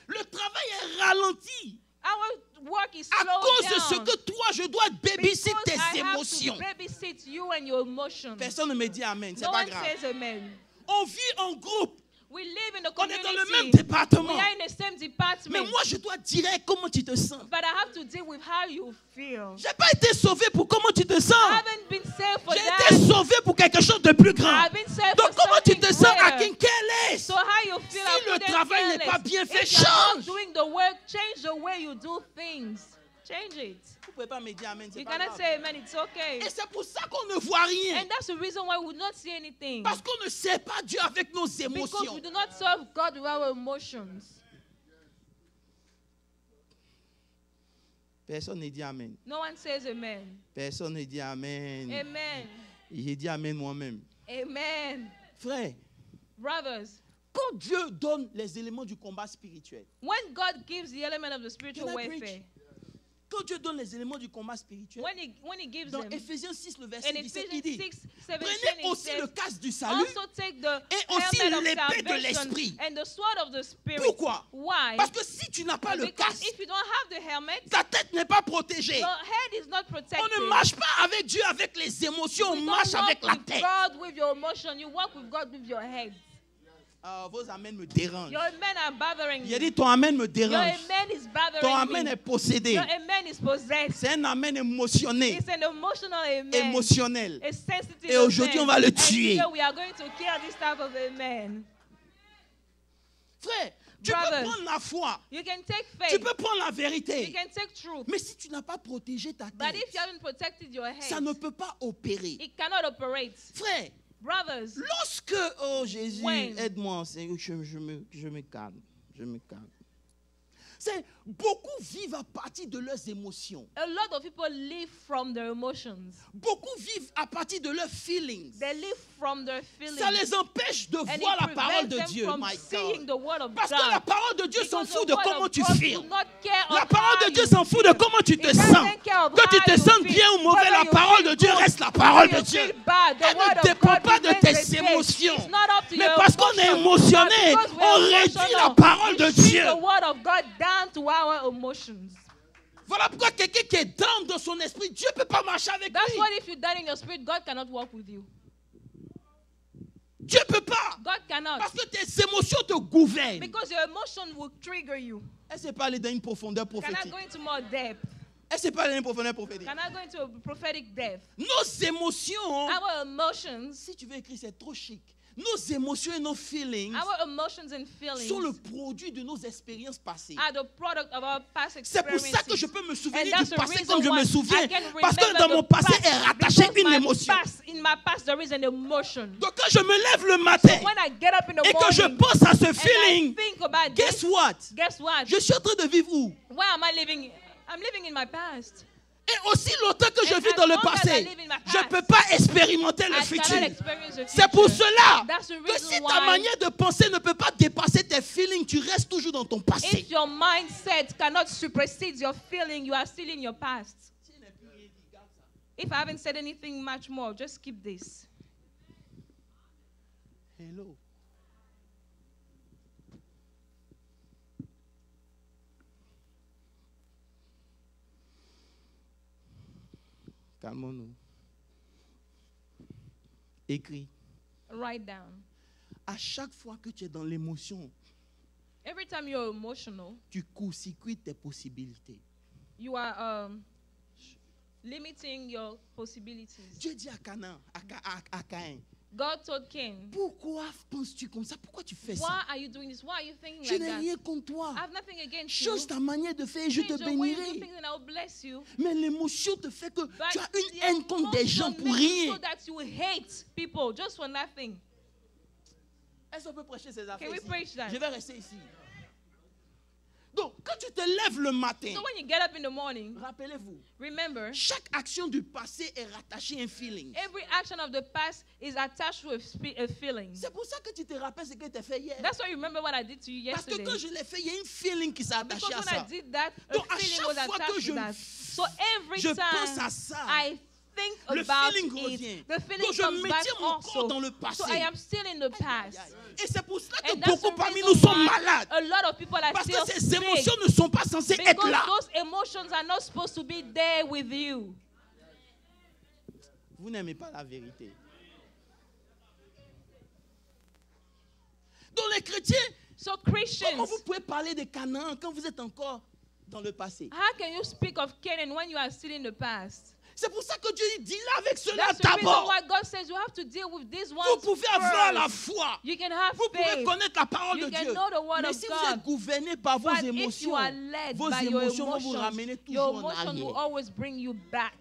Le travail est ralenti Our work is à slowed cause de ce down que toi, je dois babysit because tes I have émotions. to babysit you and your emotions. Personne ne me dit amen, c'est No pas one grave. says amen. On vit en groupe, We live in a on est dans le même community. département. We are in the same Mais department. moi, je dois dire comment tu te sens. But I have to deal with how you feel. Je n'ai pas été sauvé pour comment tu te I sens. haven't been saved for J'ai that. été sauvé pour quelque chose de plus grand. I've been saved Donc for comment tu something te sens à greater. Kinkeles? So how you feel, I Si le couldn't travail care n'est pas less. bien fait, If you're not change. doing the work, change the way you do things. Change it. Vous ne pouvez pas me dire amen, c'est You pas cannot grave. say amen, it's okay. Et c'est pour ça qu'on ne voit rien. And that's the reason why we would not see anything. Parce qu'on ne sait pas Dieu avec nos Because émotions. we do not serve God with our emotions. Personne ne dit amen. No one says amen. Personne ne dit amen. Amen. J'ai dit amen moi-même. Amen. Frère, Brothers, quand Dieu donne les éléments du combat spirituel, when God gives the element of the spiritual Can I preach? warfare, quand Dieu donne les éléments du combat spirituel, when he gives dans them, Ephésiens 6, le verset in 17, il Ephesians dit, 6, 17, prenez it aussi says, le casque du salut. also take the et aussi helmet of l'épée de salvation l'esprit. and the sword of the spirit. Pourquoi? Why? Parce que si tu n'as pas le Because casque, if you don't have the helmet, ta tête n'est pas protégée. your head is not protected. On ne marche pas avec Dieu avec les émotions, You on don't marche walk avec la with tête. God with your emotion. You walk with God with your head. Vos amens me dérangent. Your amen are bothering J'ai you. dit ton amen me Your dérange. amen is bothering Ton amen me. est possédé. Your amen is possessed. C'est un amen émotionné, It's an emotional amen. émotionnel. A sensitive Et aujourd'hui, amen. on va le And tuer. so we are going to kill this type of amen. Frère, tu Brothers, peux prendre la foi, You can take tu faith. peux prendre la You vérité. can take truth. Mais si tu n'as pas protégé ta But if you tête, haven't protected your ça head, ne peut pas opérer. it cannot operate. Frère, Brothers, lorsque, oh Jésus, When? aide-moi, Seigneur, je me calme, je me calme. C'est beaucoup vivent à partir de leurs émotions. a lot of people live from their emotions. Beaucoup vivent à partir de leurs feelings. They live from their feelings. Ça les empêche de And voir it la parole prevents de them Dieu. from My seeing God. the word of Parce que God. la parole de Dieu s'en Because fout the de word comment of tu God feels. do not care La of parole how de Dieu you s'en fout de feel. comment tu It te doesn't sens. care of Que tu how te you sentes feel. bien ou mauvais, Whether la you parole feel de Dieu good, reste la parole whether de you Dieu. feel bad, the Elle word ne of dépend God pas de remains tes the same. émotions. It's not up to Mais your parce qu'on est emotions. émotionné, But because we on are réduit la emotional, parole we de shrink Dieu. the word of God down to our emotions. Voilà pourquoi quelqu'un qui est down dans son esprit, Dieu ne peut pas marcher avec That's lui. why if you die in your spirit, God cannot walk with you. Dieu ne peut pas. God cannot. Parce que tes émotions te gouvernent. Because your emotion will trigger you. Elle ne sait pas aller dans une profondeur Can I prophétique. go into more depth? Elle ne sait pas aller dans une profondeur prophétique. Can I go into a prophetic depth? Nos émotions, Our emotions, si tu veux écrire, c'est trop chic. Nos émotions et nos feelings our emotions and sont le feelings produit de nos expériences passées. are the product of our past C'est pour experiences. ça que je peux me And souvenir that's du the passé reason comme je why me souviens. I can Parce que remember dans the mon passé past, est rattaché because une my émotion. in my past, there is an emotion. Donc quand je me lève le matin When I get up in the et que je morning pense à ce and I feeling, think about guess this, what? guess what? Je suis en train de vivre où? Where am I living? I'm living in my past. Et aussi longtemps que je And vis as dans le long as I passé, live in my je ne past, peux pas expérimenter le I futur. cannot experience the C'est pour future. cela That's the que reason si ta why manière de penser ne peut pas dépasser tes feelings, tu restes toujours dans ton passé. if your mindset cannot supersede your feeling, you are still in your past. If I haven't said anything much more, just keep this. Hello. calmons-nous. Écris. Write down. À chaque fois que tu es dans l'émotion, Every time you're emotional, tu court-circuites tes possibilités. you are limiting your possibilities. Dieu dit à Canaan, à Caïn, God told Cain, pourquoi penses-tu comme ça? Pourquoi tu fais why ça? are you doing this? Why are you thinking Je like n'ai that? rien contre toi. I have nothing against Change you. ta manière de faire et je te Change your way of doing bénirai. things and I'll bless you. Mais l'émotion te fait que But tu as une the haine contre des gens emotion pour makes it rien. so that you hate people just for nothing. Est-ce qu'on peut prêcher ces affaires Can we ici? preach that? Je vais rester ici. Donc, quand tu te lèves le matin, So when you get up in the morning, rappelez-vous, remember, chaque action du passé est rattachée à un feeling. every action of the past is attached to a feeling. C'est pour ça que tu te rappelles ce que tu as fait hier. That's why you remember what I did to you Parce que yesterday. quand je l'ai fait, il y a un feeling qui s'est attaché Because à when I ça. did that, a Donc, à feeling chaque was fois que attached je to that. So every pense à time ça, I think le about feeling revient. it, the feeling Donc, je comes back maintiens mon corps also. dans le passé. So I am still in the past. Et c'est pour cela que And that's beaucoup the parmi reason nous sont why malades. a lot of people are Parce still que ces sick. émotions ne sont pas censées être Because là. those emotions are not supposed to be there with you. Vous n'aimez pas la vérité. Donc les chrétiens, So comment Christians, vous pouvez parler de Canaan quand vous êtes encore dans le passé? how can you speak of Canaan when you are still in the past? C'est pour ça que Dieu dit là avec cela That's the reason d'abord. why God says you have to deal with these Vous ones pouvez avoir la first. foi. You can have Vous pouvez faith. connaître la parole You de can Dieu. know the word Mais of si vous God. êtes gouverné par vos But if you émotions, are led vos by your émotions vont vous emotions, ramener your toujours en emotion will arrière. always bring you back.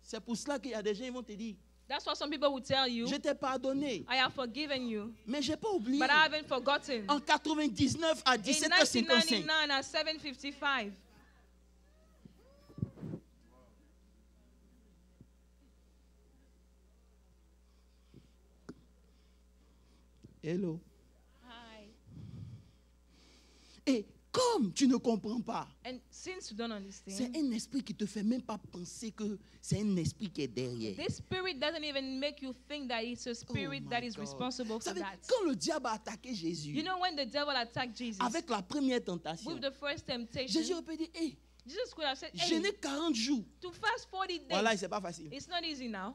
C'est pour cela qu'il y a des gens qui vont te dire, That's what some people will tell you. je t'ai pardonné, I have forgiven you, mais je n'ai pas oublié. but I haven't forgotten. En 99 à In 17h55, 1999 at 7:55, hello. hi. Et comme tu ne comprends pas, And since you don't c'est understand, un esprit qui te fait même pas penser que c'est un esprit qui est derrière. this spirit doesn't even make you think that it's a spirit Oh that my is God. responsible Vous for savez, that. quand le diable a attaqué Jésus, You know when the devil attacked Jesus avec la première tentation, with the first temptation, Jésus aurait pu dire, hey, Jesus could have said, jeûner hey, 40 jours. to fast 40 days, Voilà, c'est pas facile. it's not easy now.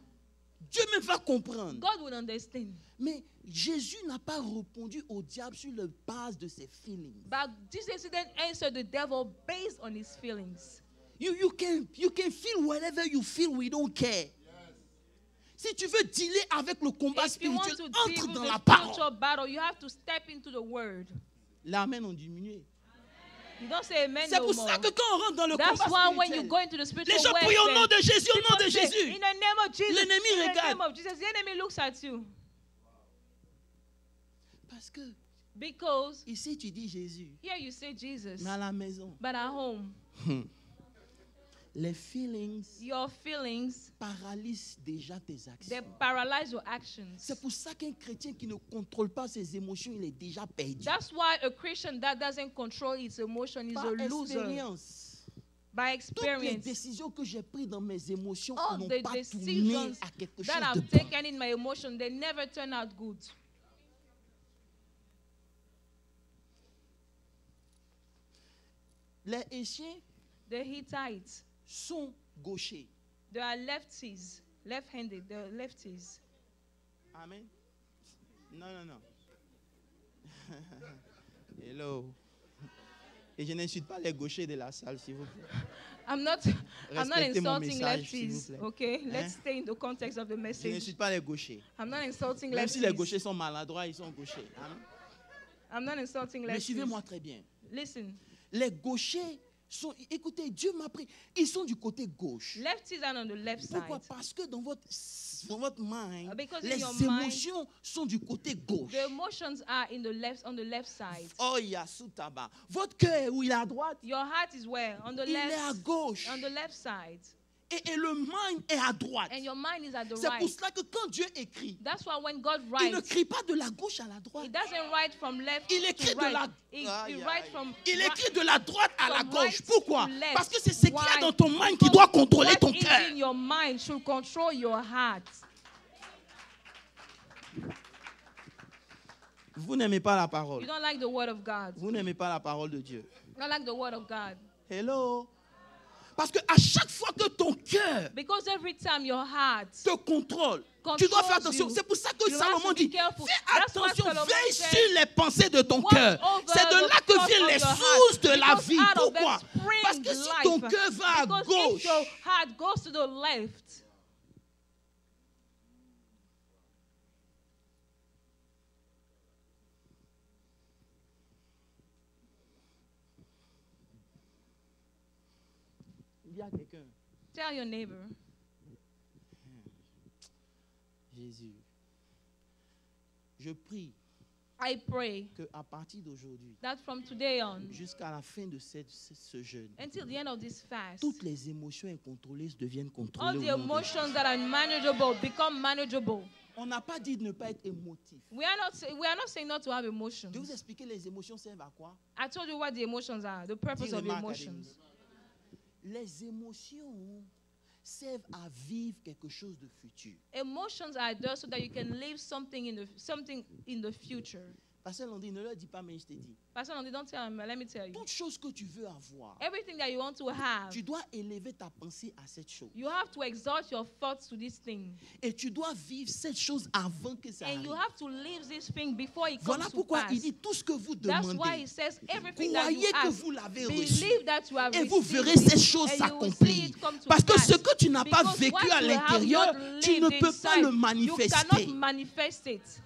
Dieu me va comprendre. God will understand. Mais Jésus n'a pas répondu au diable sur la base de ses feelings. But Jesus didn't answer the devil based on his feelings. You can feel whatever you feel, we don't care. Si tu veux dealer avec le combat If you want spirituel, to deal entre with dans the la spiritual parole. battle, you have to step into the word. Les amens ont diminué. You don't say amen C'est no pour more. ça que quand on rentre dans le That's combat why when you spirituel, go into the spiritual les gens prient au nom warfare, de Jésus, au nom de people say, Jésus. in the name of Jesus, L'ennemi in the regarde. name of Jesus, the enemy looks at you. Parce que Because ici tu dis Jésus, here you say Jesus, mais à la maison, but at home, les feelings your feelings, paralysent déjà tes they actions. paralyze your actions. C'est pour ça qu'un chrétien qui ne contrôle pas ses émotions, il est déjà perdu. That's why a Christian that doesn't control his emotion is Par a loser. expérience, By toutes les experience, décisions que j'ai prises dans mes émotions all n'ont the pas tourné decisions à quelque that chose de I've bon. taken in my emotion, they never turn out good. Les Hétiens The Hittites, sont gauchers. they are lefties, left-handed, they're lefties. Amen. Non, non, non. Hello. Et je n'insulte pas les gauchers de la salle, s'il vous plaît. I'm not Respectez mon insulting message, s'il vous lefties, plaît. okay? Let's Hein? stay in the context of the Je message. n'insulte pas les gauchers. I'm not insulting Même si les lefties. gauchers sont maladroits, ils sont gauchers. Amen. I'm not insulting Mais lefties. suivez-moi très bien. Listen, Les gauchers sont, écoutez, Dieu m'a pris, ils sont du côté gauche. lefties are on the left Pourquoi? side. Parce que dans votre mind, Because in les your mind, émotions sont du côté gauche. The emotions are on the left side. Oh, il y a sous tabac. Votre cœur, où il est à droite, Your heart is where? On the il est à left. gauche. On the left side. Et le mind est à droite. And your mind is at the C'est pour right. cela que quand Dieu écrit, That's why when God il ne writes, crie pas de la gauche à la droite. He doesn't write from left Il to écrit de right. la- He Aïe, writes aïe. from Il right- écrit de la droite à la from gauche. right Pourquoi? to left. Parce que c'est ce qu'il y a Why? dans ton mind qui Because doit contrôler what ton is cœur. in your mind should control your heart. Vous n'aimez pas la parole. You don't like the word of God. Vous n'aimez pas la parole de Dieu. You don't like the word of God. Hello. Parce qu'à chaque fois que ton cœur Because every time your heart te contrôle, tu dois faire controls attention. you, C'est pour ça que you Salomon have to be dit, careful. fais That's why attention, Solomon veille said, sur les pensées de ton watch cœur. over C'est de the là que thoughts viennent of les your heart, sources de la because vie. out of Pourquoi? them springs Parce que si life. ton cœur va à Because gauche, if your heart goes to the left, il y a quelqu'un. tell your neighbor, Jésus, je prie I pray qu'à partir d'aujourd'hui, that from today on, jusqu'à la fin de ce jeûne, until the end of this fast, toutes les émotions incontrôlées deviennent all contrôlées. the au nom de Jésus. emotions that are manageable become manageable. On n'a pas dit de ne pas être émotif. We are not saying not to have emotions. Je vais vous expliquer les émotions servent à quoi? I told you what the emotions are, the purpose Dis of remarque, emotions. Les émotions servent à vivre quelque chose de futur. Emotions are there so that you can live something in the future. Pasteur Landy, ne leur dis pas, mais je t'ai dit. Pastor Nandi, don't tell him, let me tell you. Toute chose que tu veux avoir, Everything that you want to have, tu dois élever ta pensée à cette chose. you have to exalt your thoughts to this thing. Et tu dois vivre cette chose avant que ça And arrive. you have to live this thing before it Voilà comes to pourquoi pass. il dit tout ce que vous That's why demandez. he says everything that you Croyez que ask, vous l'avez reçu. believe that you have Et vous received verrez it, ces choses and you will see s'accomplir. it come to Parce que pass. ce que tu n'as pas Because vécu what à you have l'intérieur, not tu ne lived peux pas le inside, manifester. You cannot manifest it.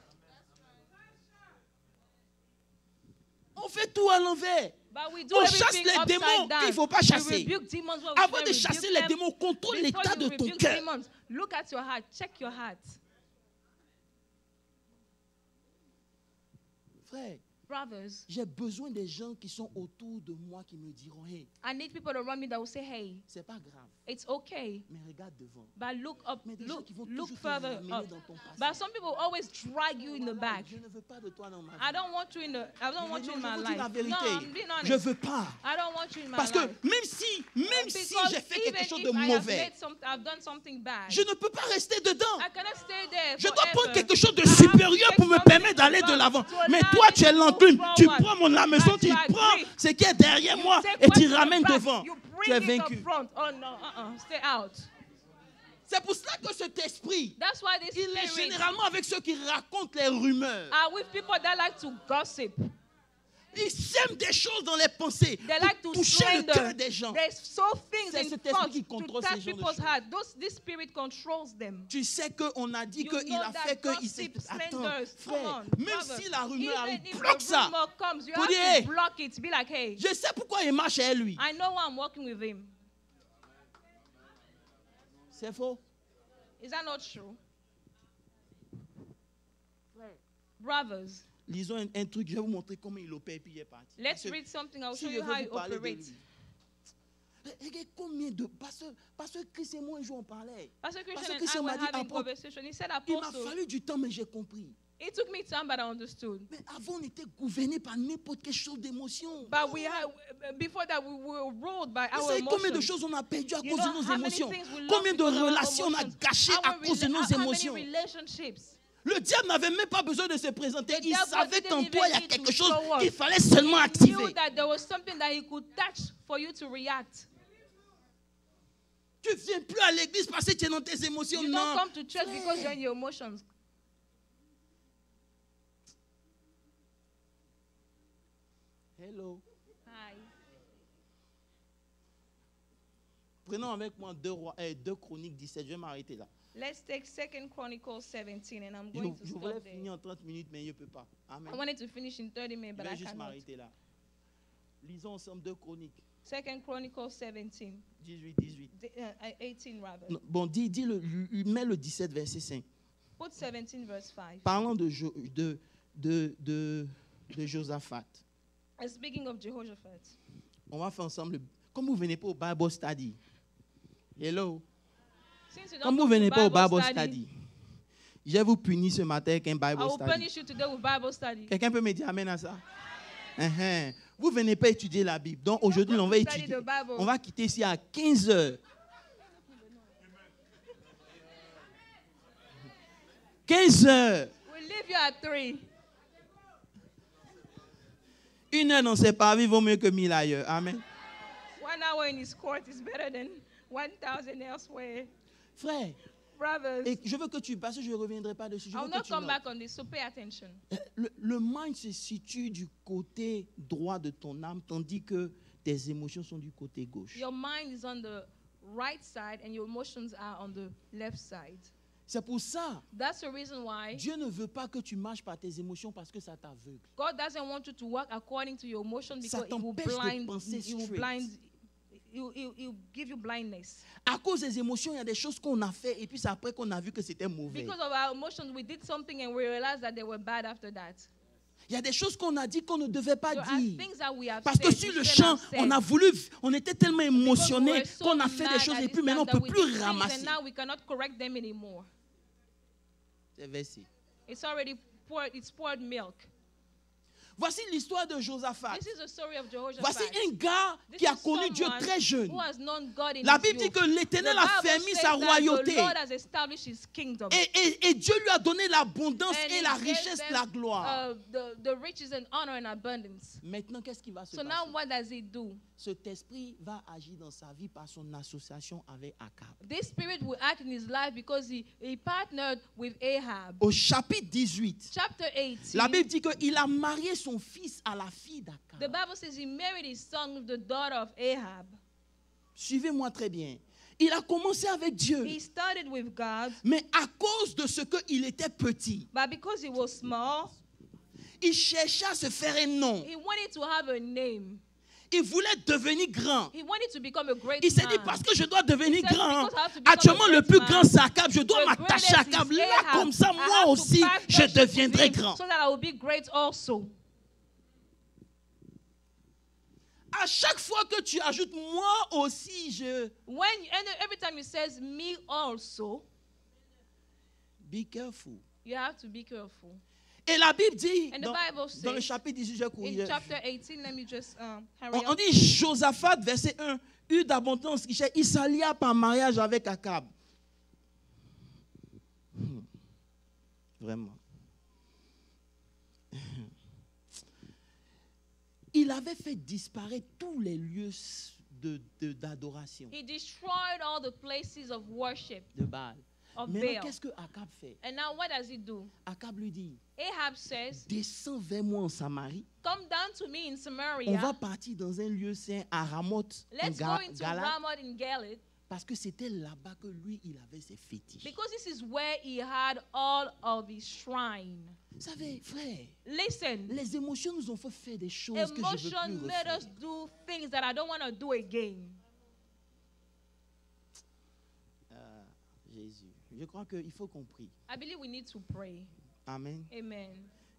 On fait tout à l'envers. But we do On chasse everything les upside démons down. qu'il ne faut pas We chasser. rebuke demons when we Avant shouldn't de chasser rebuke les them. démons, contrôle Before l'état you de ton rebuke cœur. demons, look at your heart. Check your heart. Frère, Brothers, j'ai besoin des gens qui sont autour de moi qui me diront, hey, I need people around me that will say, hey, c'est pas grave, it's okay. mais regarde devant. But look up, Mais des gens look, qui vont look toujours te further ramener up. dans ton passé. But some people always drag you in the back. Je ne veux pas de toi dans ma vie. I don't want you in the. I don't want you in my Je vous dis la life. vérité. No, I'm being honest. Je veux pas. I don't want you in my Parce que life. même si Because j'ai fait even quelque chose if de I have mauvais, made I've done something bad. je ne peux pas rester dedans. I cannot stay there. Je dois forever. prendre quelque chose de I have to supérieur take pour me something permettre d'aller de above l'avant. to Mais allow toi, me tu es to move l'enclume. Tu forward. prends la maison, But tu you prends agree. ce qui est derrière moi Take et what tu you ramènes back, devant. you Tu es bring it vaincu. up front. Oh no, stay out. C'est pour cela que cet esprit, That's why this il est spirit généralement avec ceux qui racontent les rumeurs. are with people that like to gossip. Ils sèment des choses dans les pensées They like pour to toucher le cœur slander. des gens. They sow things C'est in cet esprit thoughts qui to contrôle touch ces genres de people's choses. heart. This spirit controls them. Tu sais qu'on a dit You qu'il know a that fait qu'il s'est... gossip, Attends, slanders, come frère, on, même brother. si la rumeur Even arrive, if bloque the ça. rumor comes, you Faut have dire, to hey, block it. Be like, hey, je sais pourquoi il marche à lui. I know why I'm working with him. C'est faux. Is that not true? Brothers, Lisons un truc, je vais vous montrer comment il opère et puis il est parti. let's Parce que read something. I'll si show je you veux how vous he parler de operates. lui. Regarde combien de... Pasteur Chris et moi, un jour on parlait. Pastor Christian Pastor and Christian I m'a were dit, having apôtre, conversation. He said, il m'a Apostle, fallu du temps, mais j'ai compris. it took me time, but I understood. Mais avant, on était gouverné par n'importe quelle chose d'émotion. But we had, before that, we were ruled by Vous our savez combien de emotions. choses on a perdu à You cause know de nos how many émotions? things we lost Combien de because of our relations on a emotions? gâchées à cause de nos How many émotions? relationships? Le diable n'avait même pas besoin de se présenter. The Il devil savait didn't qu'en even toi, il y a need quelque to chose show up. qu'il fallait seulement He activer. knew that there was something that he could touch for you to react. Tu ne viens plus à l'église parce que tu es dans tes émotions. You Non. don't come to church because you're in your emotions. Hello. Hi. Prenons avec moi 2 Chroniques 17. Je vais m'arrêter là. Let's take 2 Chronicles 17, and I'm Je, going to je voulais stop there. finir en 30 minutes, mais je ne peux pas. Amen. I wanted to finish in 30 minutes, Je but I vais juste cannot. m'arrêter là. Lisons ensemble 2 Chroniques 2 Chronicles 17, 18. 18 rather. Non, bon, mets le 17, verset 5. Put 17 verse 5. Parlant de Josaphat. And speaking of Jehoshaphat, On va faire ensemble. Comme vous ne venez pas au Bible Study. Hello. since you Comme don't vous ne come venez to pas au Bible Bible study, Study. Je vais vous punir ce matin avec un I Bible will Study. punish you today with Bible study. Quelqu'un peut me dire amen à ça? Vous ne venez pas étudier la Bible. Donc aujourd'hui, on va Study étudier. the Bible. On va quitter ici à 15 heures. 15 heures. We'll leave you at 3. 1 heure dans ses parvis vaut mieux que 1000 ailleurs. Amen. 1 hour in his court is better than 1,000 elsewhere. Frère, Brothers, et je veux que tu, parce que je ne reviendrai pas dessus, je I'll veux que not tu come notes. back on this, so pay attention. Le mind se situe du côté droit de ton âme, tandis que tes émotions sont du côté gauche. Your mind is on the right side and your emotions are on the left side. C'est pour ça, That's the reason why Dieu ne veut pas que tu marches par tes émotions parce que ça t'aveugle. God doesn't want you to walk according to your emotion because it will t'empêche de blind, penser it will straight. blind, it will give you blindness. À cause des émotions, il y a des choses qu'on a fait et puis c'est après qu'on a vu que c'était mauvais. Because of our emotions, we did something and we realized that they were bad after that. Il y a des choses qu'on a dit qu'on ne devait pas There are dire. things that we have Parce que said, sur we le shouldn't champ, have said. on a voulu, on était tellement Because we émotionnés were so qu'on a fait des mad choses at et this puis maintenant on time ne that peut we plus did things ramasser. And now we cannot correct them anymore. C'est versé. It's already poured, it's poured milk. Voici l'histoire de Josaphat. This is the story of Jehoshaphat. Voici un gars This qui a is connu Dieu someone très jeune. who has known God in La his Bible dit youth. que l'Éternel The a Bible fermé says sa that royauté. the Lord has established his kingdom. Et Dieu lui a donné l'abondance And et he la gave richesse, them, la gloire. the riches and honor and abundance. Maintenant, qu'est-ce qui va se So now passer? what does he do? Cet esprit va agir dans sa vie par son association avec Akab. This spirit will act in his life because he partnered with Ahab. Au chapitre 18, Chapter 18, la Bible dit qu'il a marié son fils à la fille the d'Akab. Bible says he married his son with the daughter of Ahab. Suivez-moi très bien. Il a commencé avec Dieu. He started with God, Mais à cause de ce qu'il était petit, but because he was small, il cherchait à se faire un nom. he wanted to have a name. Il voulait devenir grand. He wanted to become a great Il s'est man. dit, parce que je dois devenir He said, grand, because I have to become actuellement a le great plus man, grand c'est Akab, je dois the m'attacher à greatest Akab. is Là, Ahab. comme ça, I moi have to aussi, partnership je with deviendrai him grand. So that I will be great also. À chaque fois que tu ajoutes moi aussi, Every time he says me also, be careful. you have to be careful. Et la Bible dit, And the Bible dans le says, chapitre 18, je cours. in chapter 18, let me just hurry On up. dit Josaphat, verset 1, eut d'abondance, il s'allia par mariage avec Akab. Vraiment. Il avait fait disparaître tous les lieux d'adoration He destroyed all the places of worship de Baal. of Maintenant, Baal. qu'est-ce que Akab fait? And now what does he do? Akab lui dit, Ahab says, descends vers moi en Samarie. come down to me in On Samaria. va partir dans un lieu saint à Ramoth, en Let's go into Galade, Ramoth in Gilead. parce que c'était là-bas que lui, il avait ses fétiches. Because this is where he had all of his shrine. Vous savez, frère, Listen, les émotions nous ont fait faire des choses que je emotion veux plus made refaire. us do things that I don't want to do again. Jésus, je crois qu'il faut qu'on prie. I believe we need to pray. Amen. Amen.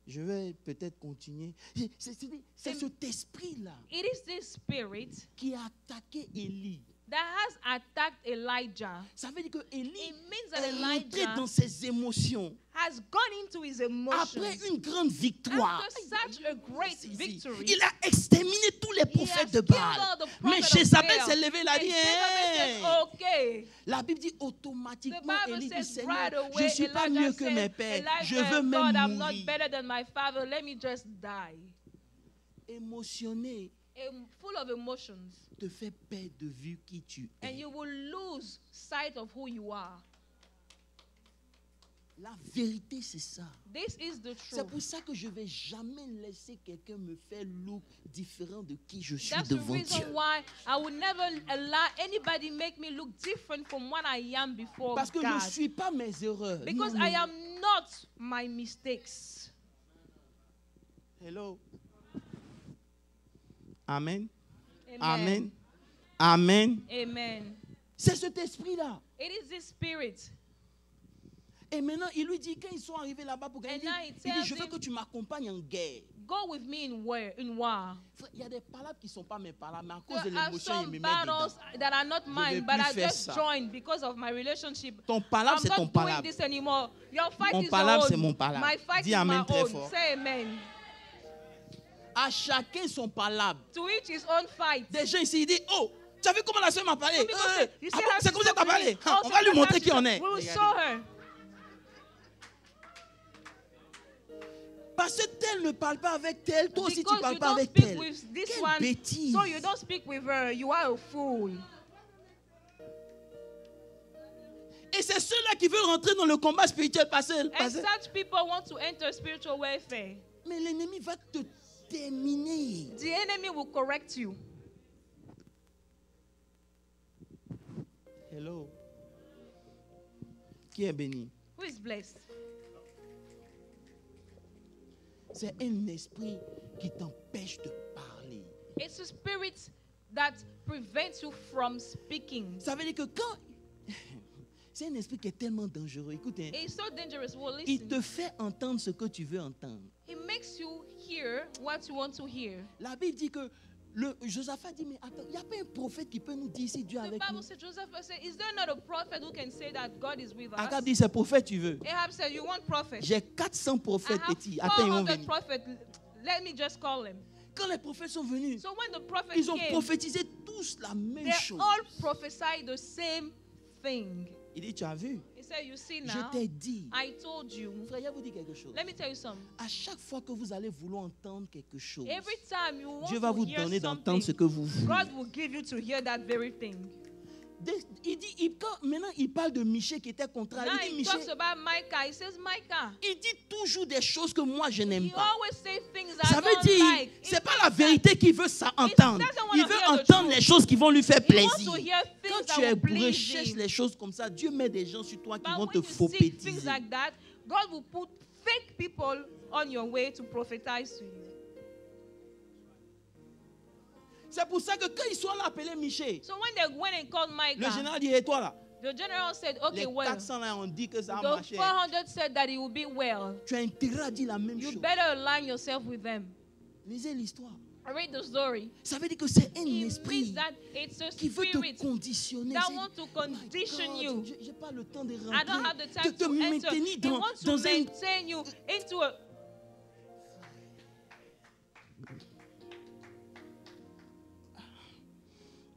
Je vais peut-être continuer. C'est cet esprit-là It is this spirit qui a attaqué Élie. that has attacked Elijah. Ça veut dire que Élie It means that est rentré Elijah dans ses émotions has gone into his emotions. après une grande victoire. After such a great victory, Il a exterminé tous les he prophètes has de killed Baal. all the Mais prophets of Jézabel Baal. s'est levé, il a And dit, Jezebel hey. says, okay. La Bible dit The automatiquement, Bible Élie dit, says Seigneur, right je away, ne suis pas Elijah mieux que mes says, pères, je Elijah, veux God, même I'm not mourir. better than my father. Let me just die. Émotionné Full of emotions. te fait perdre de vue qui tu And es. you will lose sight of who you are. La vérité, c'est ça. This is the C'est truth. pour ça que je ne vais jamais laisser quelqu'un me faire look différent de qui je suis That's the devant reason Dieu. why I would never allow anybody make me look different from what I am before Parce que je God. ne suis pas mes erreurs. Because Non, I non. am not my mistakes. Hello. Amen. Amen. Amen. Amen. Amen. C'est cet esprit-là. It is this spirit. Et maintenant, il lui dit, quand ils sont arrivés là-bas pour gagner, And now he il dit, tells je veux him- que tu m'accompagnes en guerre. Go with me in war. Frère, il y a des palabres qui ne sont pas mes palabres, mais à There cause de are l'émotion, il some me met dedans. battles that are not mine, vais but plus I faire just ça. joined because of my relationship. Ton palabre, I'm c'est ton not doing palabre. this anymore. Your fight Mon is palabre, your c'est own. mon palabre. My fight Dis is amen my très own. fort. Say amen. À chacun son palabre. To each his own fight. Des gens ici, ils disent, oh, tu as vu comment la soeur m'a parlé? Because you Ah see bon, how c'est she comme ça que tu as spoke to parlé. me. Ah, Oh, on va lui so montrer that's qui how on she- est. We will Regardez. show her. Parce que tel ne parle pas avec tel, toi aussi tu ne Because parles you pas don't avec speak tel. with this Quelle one, bêtise. so you don't speak with her. You are a fool. Et c'est ceux-là qui veulent rentrer dans le combat spirituel. Parce And que- such people want to enter spiritual warfare. mais l'ennemi va te terminer. The enemy will correct you. Hello. Qui est béni? Who is blessed? C'est un esprit qui t'empêche de parler. It's a spirit that prevents you from speaking. Ça veut dire que quand... C'est un esprit qui est tellement dangereux. Écoute, hein, It's so dangerous. Well, il listen. te fait entendre ce que tu veux entendre. He makes you hear what you want to hear. La Bible dit que Josaphat dit, mais attends, il n'y a pas un prophète qui peut nous dire si Dieu est The avec nous. Bible said, Joseph said, is there not a prophet who can say that God is with us? Akab dit, c'est prophète tu veux. Ahab said, you want prophet? J'ai 400 I prophètes have petits. Attends, ils vont 400 venir. prophets. Let me just call them. Quand les prophètes sont venus, So when the prophets ils ont came, prophétisé tous la même they chose. all prophesied the same thing. Il dit, tu as vu? He said, you see Je now, t'ai dit. I told you. Mon frère, je vais vous dire quelque chose. Let me tell you something. À chaque fois que vous allez vouloir entendre quelque chose, Every time you want Dieu va to vous hear donner d'entendre ce something, que vous voulez. God will give you to hear that very thing. Maintenant, il parle de Michée qui était contraire. Now Il dit, he Michée, talks about Micah. He says, Micah, il dit toujours des choses que moi je n'aime he pas. always say things I Ça veut don't dire, like. c'est It pas la means that vérité qu'il veut ça entendre. doesn't want Il to veut hear the entendre truth. les choses qui vont lui faire He wants plaisir. to hear things Quand that tu es will bourré, please cherche him. les choses comme ça. Dieu met des gens sur toi qui But vont when te you seek prophétiser. things like that, God will put fake people on your way to prophesize to you. C'est pour ça que quand ils sont là appelés Michée, So when they went and called le Micah, général dit, et toi là, the general said, les okay, well, 400 là, on dit que ça a the marché. 400 said that it will be well. Tu as intérêt à dire la même You chose. better align yourself with them. Lisez l'histoire. I read the story. Ça veut dire que c'est un It esprit means that it's a qui veut te spirit conditionner. that C'est- want to Oh my condition God, you. j'ai pas le temps de I don't have rentrer, the time de te to enter. maintenir He dans, wants to dans un... maintain you into a...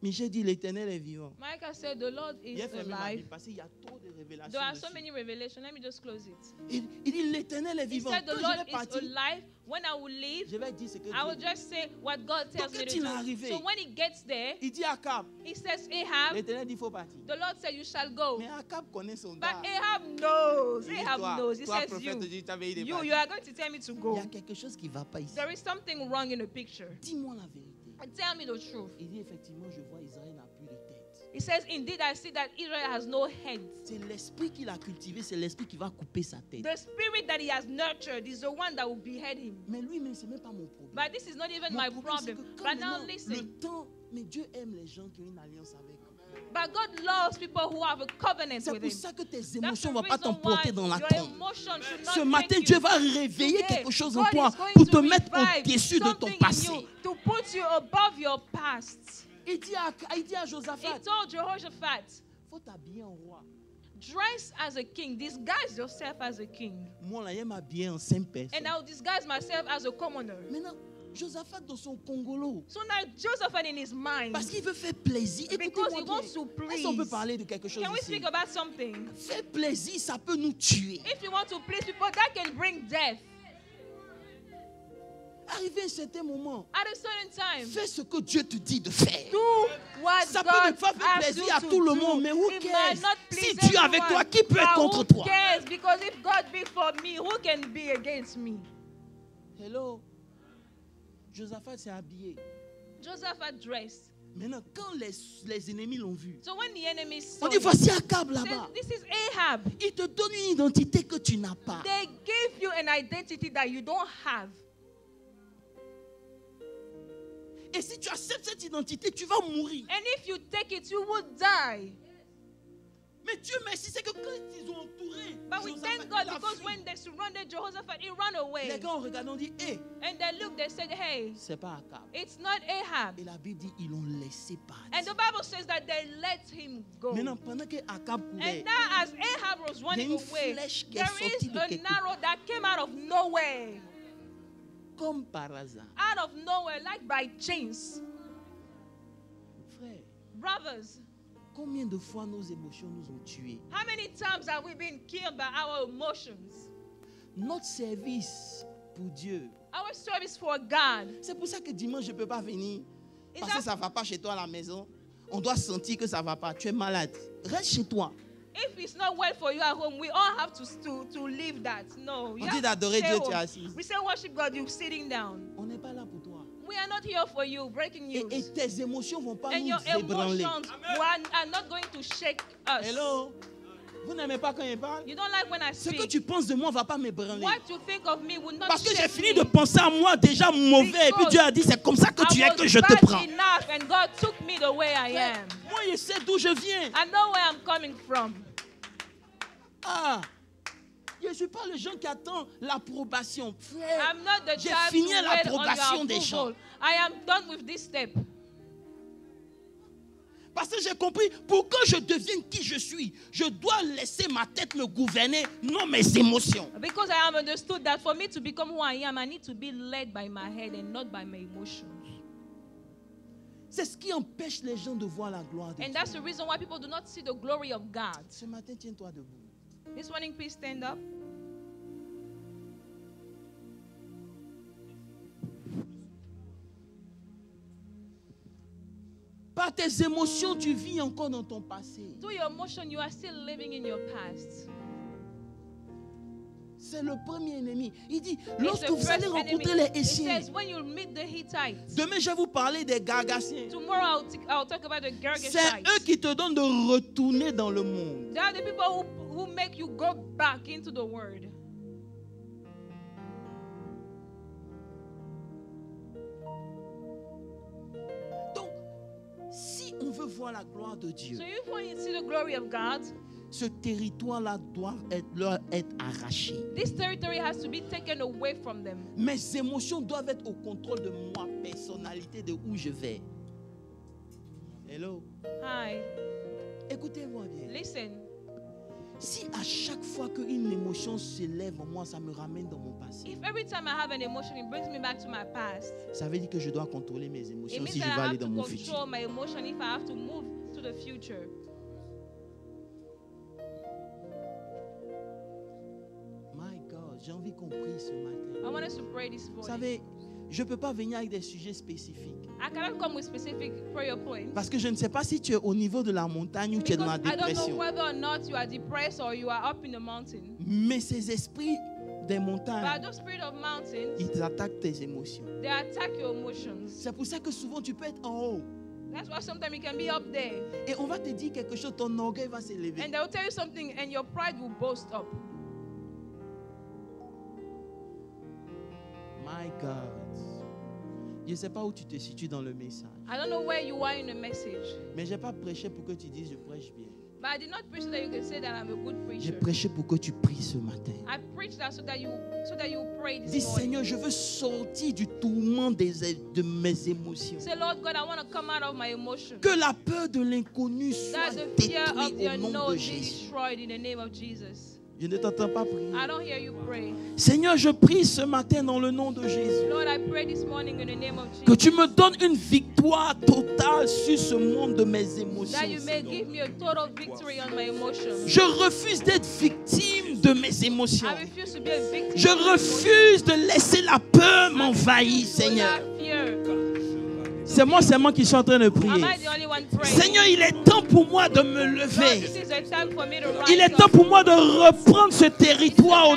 Michel dit, l'Éternel est vivant. Micah said, the Lord is J'ai fermé ma alive. Bible parce qu'il y a trop de révélations There are so dessus. many revelations. Let me just close it. Il dit, l'Éternel est He vivant. said, the Quand Lord je vais is partir, alive. When I will leave, je vais dire ce que I will Dieu dit. just say what God tells Donc, me quand to il est do. arrivé, So when he gets there, Il dit à Akab, he says, Ahab, l'Éternel dit, il faut partir. the Lord said, you shall go. Mais Akab connaît son But gars. Ahab knows. Il dit, Ahab toi, knows. He toi, says, prophète, you. tu t'avais dit de You partir. are going to tell me to Il go. y a quelque chose qui ne va pas ici. There is something wrong in the picture. Dis-moi la vérité. Tell me the truth. Il dit, effectivement, je vois Israël n'a plus de tête. He says, indeed, I see that Israel has no head. C'est l'esprit qu'il a cultivé, c'est l'esprit qui va couper sa tête. The spirit that he has nurtured is the one that will behead him. Mais lui-même, ce n'est même pas mon problème. But this is not even Mon my problème, c'est problem. que quand But now maintenant, listen. le temps, mais Dieu aime les gens qui ont une alliance avec lui. But God loves people who have a covenant C'est with pour him. ça que tes That's émotions the ne vont pas reason t'emporter why dans la your tombe. emotion should not Ce take matin, you. Dieu va réveiller Today, quelque chose en God toi is going pour to te mettre revive au-dessus de ton something in passé. you, to put you above your past. Il dit à He Josaphat, told Jehoshaphat, il faut t'habiller en roi. dress as a king, disguise yourself as a king, Moi, là, il m'habiller en 5 personnes. and I'll disguise myself as a commoner. Maintenant, Josaphat dans son congolo, So now Josephat in his mind, parce qu'il veut faire plaisir. because he Écoutez-moi wants to bien. Est-ce qu'on peut please. parler de quelque chose Can we ici? speak about something? Faire plaisir, ça peut nous tuer. If you want to please people, that can bring death. Arrivé à un certain moment, At a certain time, fais ce que Dieu te dit de faire. do what Ça peut God ne pas faire asks you plaisir à to tout le do. monde, mais who It cares? might not Si please Dieu est avec everyone, toi, qui peut être but contre who toi? cares? Because if God be for me, who can be against me? Hello. Josaphat s'est habillé. Josephat dressed. Maintenant, quand les ennemis l'ont vu, So when the enemy saw on dit him, voici Akab says, là-bas. this is Ahab. Il te donne une identité que tu n'as pas. They give you an identity that you don't have. Et si tu acceptes cette identité, tu vas mourir. And if you take it, you will die. Mais Dieu merci, c'est que quand ils ont entouré, But we Josaphat, thank God il a because fui. when they surrounded Jehoshaphat, he ran away. Les gars ont regardé, on dit, hé, And they looked, they said, hey, c'est pas Akab. it's not Ahab. Et la Bible dit, ils l'ont laissé And the partir. Bible says that they let him go. Maintenant, pendant que Akab courait, And now as Ahab was running Il y a une away, flèche qui est there is sortie de a quelque narrow that came out of nowhere. comme par hasard. Out of nowhere, like by chance. Frère, Brothers, combien de fois nos émotions nous ont tués? how many times have we been killed by our emotions? Notre service pour Dieu. Our service for God. C'est pour ça que dimanche, je ne peux pas venir. Is Parce que that- ça ne va pas chez toi à la maison. On doit sentir que ça ne va pas. Tu es malade. Reste chez toi. If it's not well for you at home, we all have to leave that. No, you On have dit to d'adorer stay Dieu, tu es home. assis. We say worship God, you're sitting down. On n'est pas là pour toi. We are not here for you. Breaking news. Et tes émotions ne vont pas And nous your ébranler. emotions are not going to shake us. Hello? Vous n'aimez pas quand il parle? You don't like when I Ce que speak. tu penses de moi ne va pas m'ébranler. What you think of me will not Parce que j'ai shake fini me. de penser à moi déjà mauvais. Et puis Dieu a dit, c'est comme ça que tu I es was que je te bad prends. enough, and God took me the way I am. Moi, je sais d'où je viens. I know where I'm coming from. Ah, je ne suis pas le gens qui attend l'approbation. Frère, I'm not the j'ai child fini who wait on l'approbation your des gens. approval. I am done with this step. Parce que j'ai compris, pour que je devienne qui je suis, je dois laisser ma tête me gouverner, non mes émotions. Because I have understood that for me to become who I am, I need to be led by my head and not by my emotions. C'est ce qui empêche les gens de voir la gloire de And Dieu. that's the reason why people do not see the glory of God. Ce matin, tiens-toi debout. This morning, please stand up. Par tes émotions, tu vis encore dans ton passé. Through your emotion, you are still living in your past. C'est le premier ennemi. Il dit, It's lorsque the vous first allez enemy. rencontrer les It Hessiens, says when you meet the Hittites. demain je vais vous parler des Gargassiens. Tomorrow I'll talk about the C'est Girgashites. eux qui te donnent de retourner dans le monde. They are the people who make you go back into the word. Donc, si on veut voir la gloire de Dieu, So if you want to see the glory of God, ce territoire-là doit leur être arraché. this territory has to be taken away from them. Mes émotions doivent être au contrôle de moi, personnalité, de où je vais. Hello? Hi, Écoutez-moi bien. listen. Si à chaque fois qu'une émotion se lève en moi, ça me ramène dans mon passé, If every time I have an emotion, it brings me back to my past, ça veut dire que je dois contrôler mes it émotions means si je that veux I aller have dans to mon control futur. my emotion if I have to move to the future. My God, j'ai envie qu'on prie ce I matin. want us to pray this Vous morning. savez, je ne peux pas venir avec des sujets spécifiques. I cannot come with specific prayer points. Parce que je ne sais pas si tu es au niveau de la montagne ou tu es dans la Because I don't know dépression. whether or not you are depressed or you are up in the mountain. Mais ces esprits des But montagnes, those spirit of mountains, ils attaquent tes émotions. they attack your emotions. C'est pour ça que souvent tu peux être en haut. That's why sometimes you can be up there Et on va te dire quelque chose, ton orgueil va s'élever. and they'll tell you something and your pride will boast up. My God. Je ne sais pas où tu te situes dans le message. I don't know where you are in the message, Mais je n'ai pas prêché pour que tu dises je prêche bien. but I did not preach so that you can say that I'm a good J'ai preacher. prêché pour que tu pries ce matin. I preached that so that you pray Dis this morning. Seigneur, je veux sortir du tourment de mes émotions. Say, Lord God, I want to come out of my emotions. Que la peur de l'inconnu soit That the fear détruite of the au nom de unknown be Jésus. destroyed in the name of Jesus. Je ne t'entends pas prier. I don't hear you pray. Seigneur, je prie ce matin dans le nom de Jésus. Lord, I pray this morning in the name of Que Jesus. tu me donnes une victoire totale sur ce monde de mes émotions. That you may Seigneur. give me a total victory on my emotions. Je refuse d'être victime de mes émotions. I refuse to be a victim. Je of my refuse de laisser la peur m'envahir, emotions. Seigneur. That fear. C'est moi qui suis en train de Am prier. I the only one praying? Seigneur, il est temps pour moi de me Lord, lever. this is a time for me to rise Il est up. temps pour moi de reprendre ce territoire au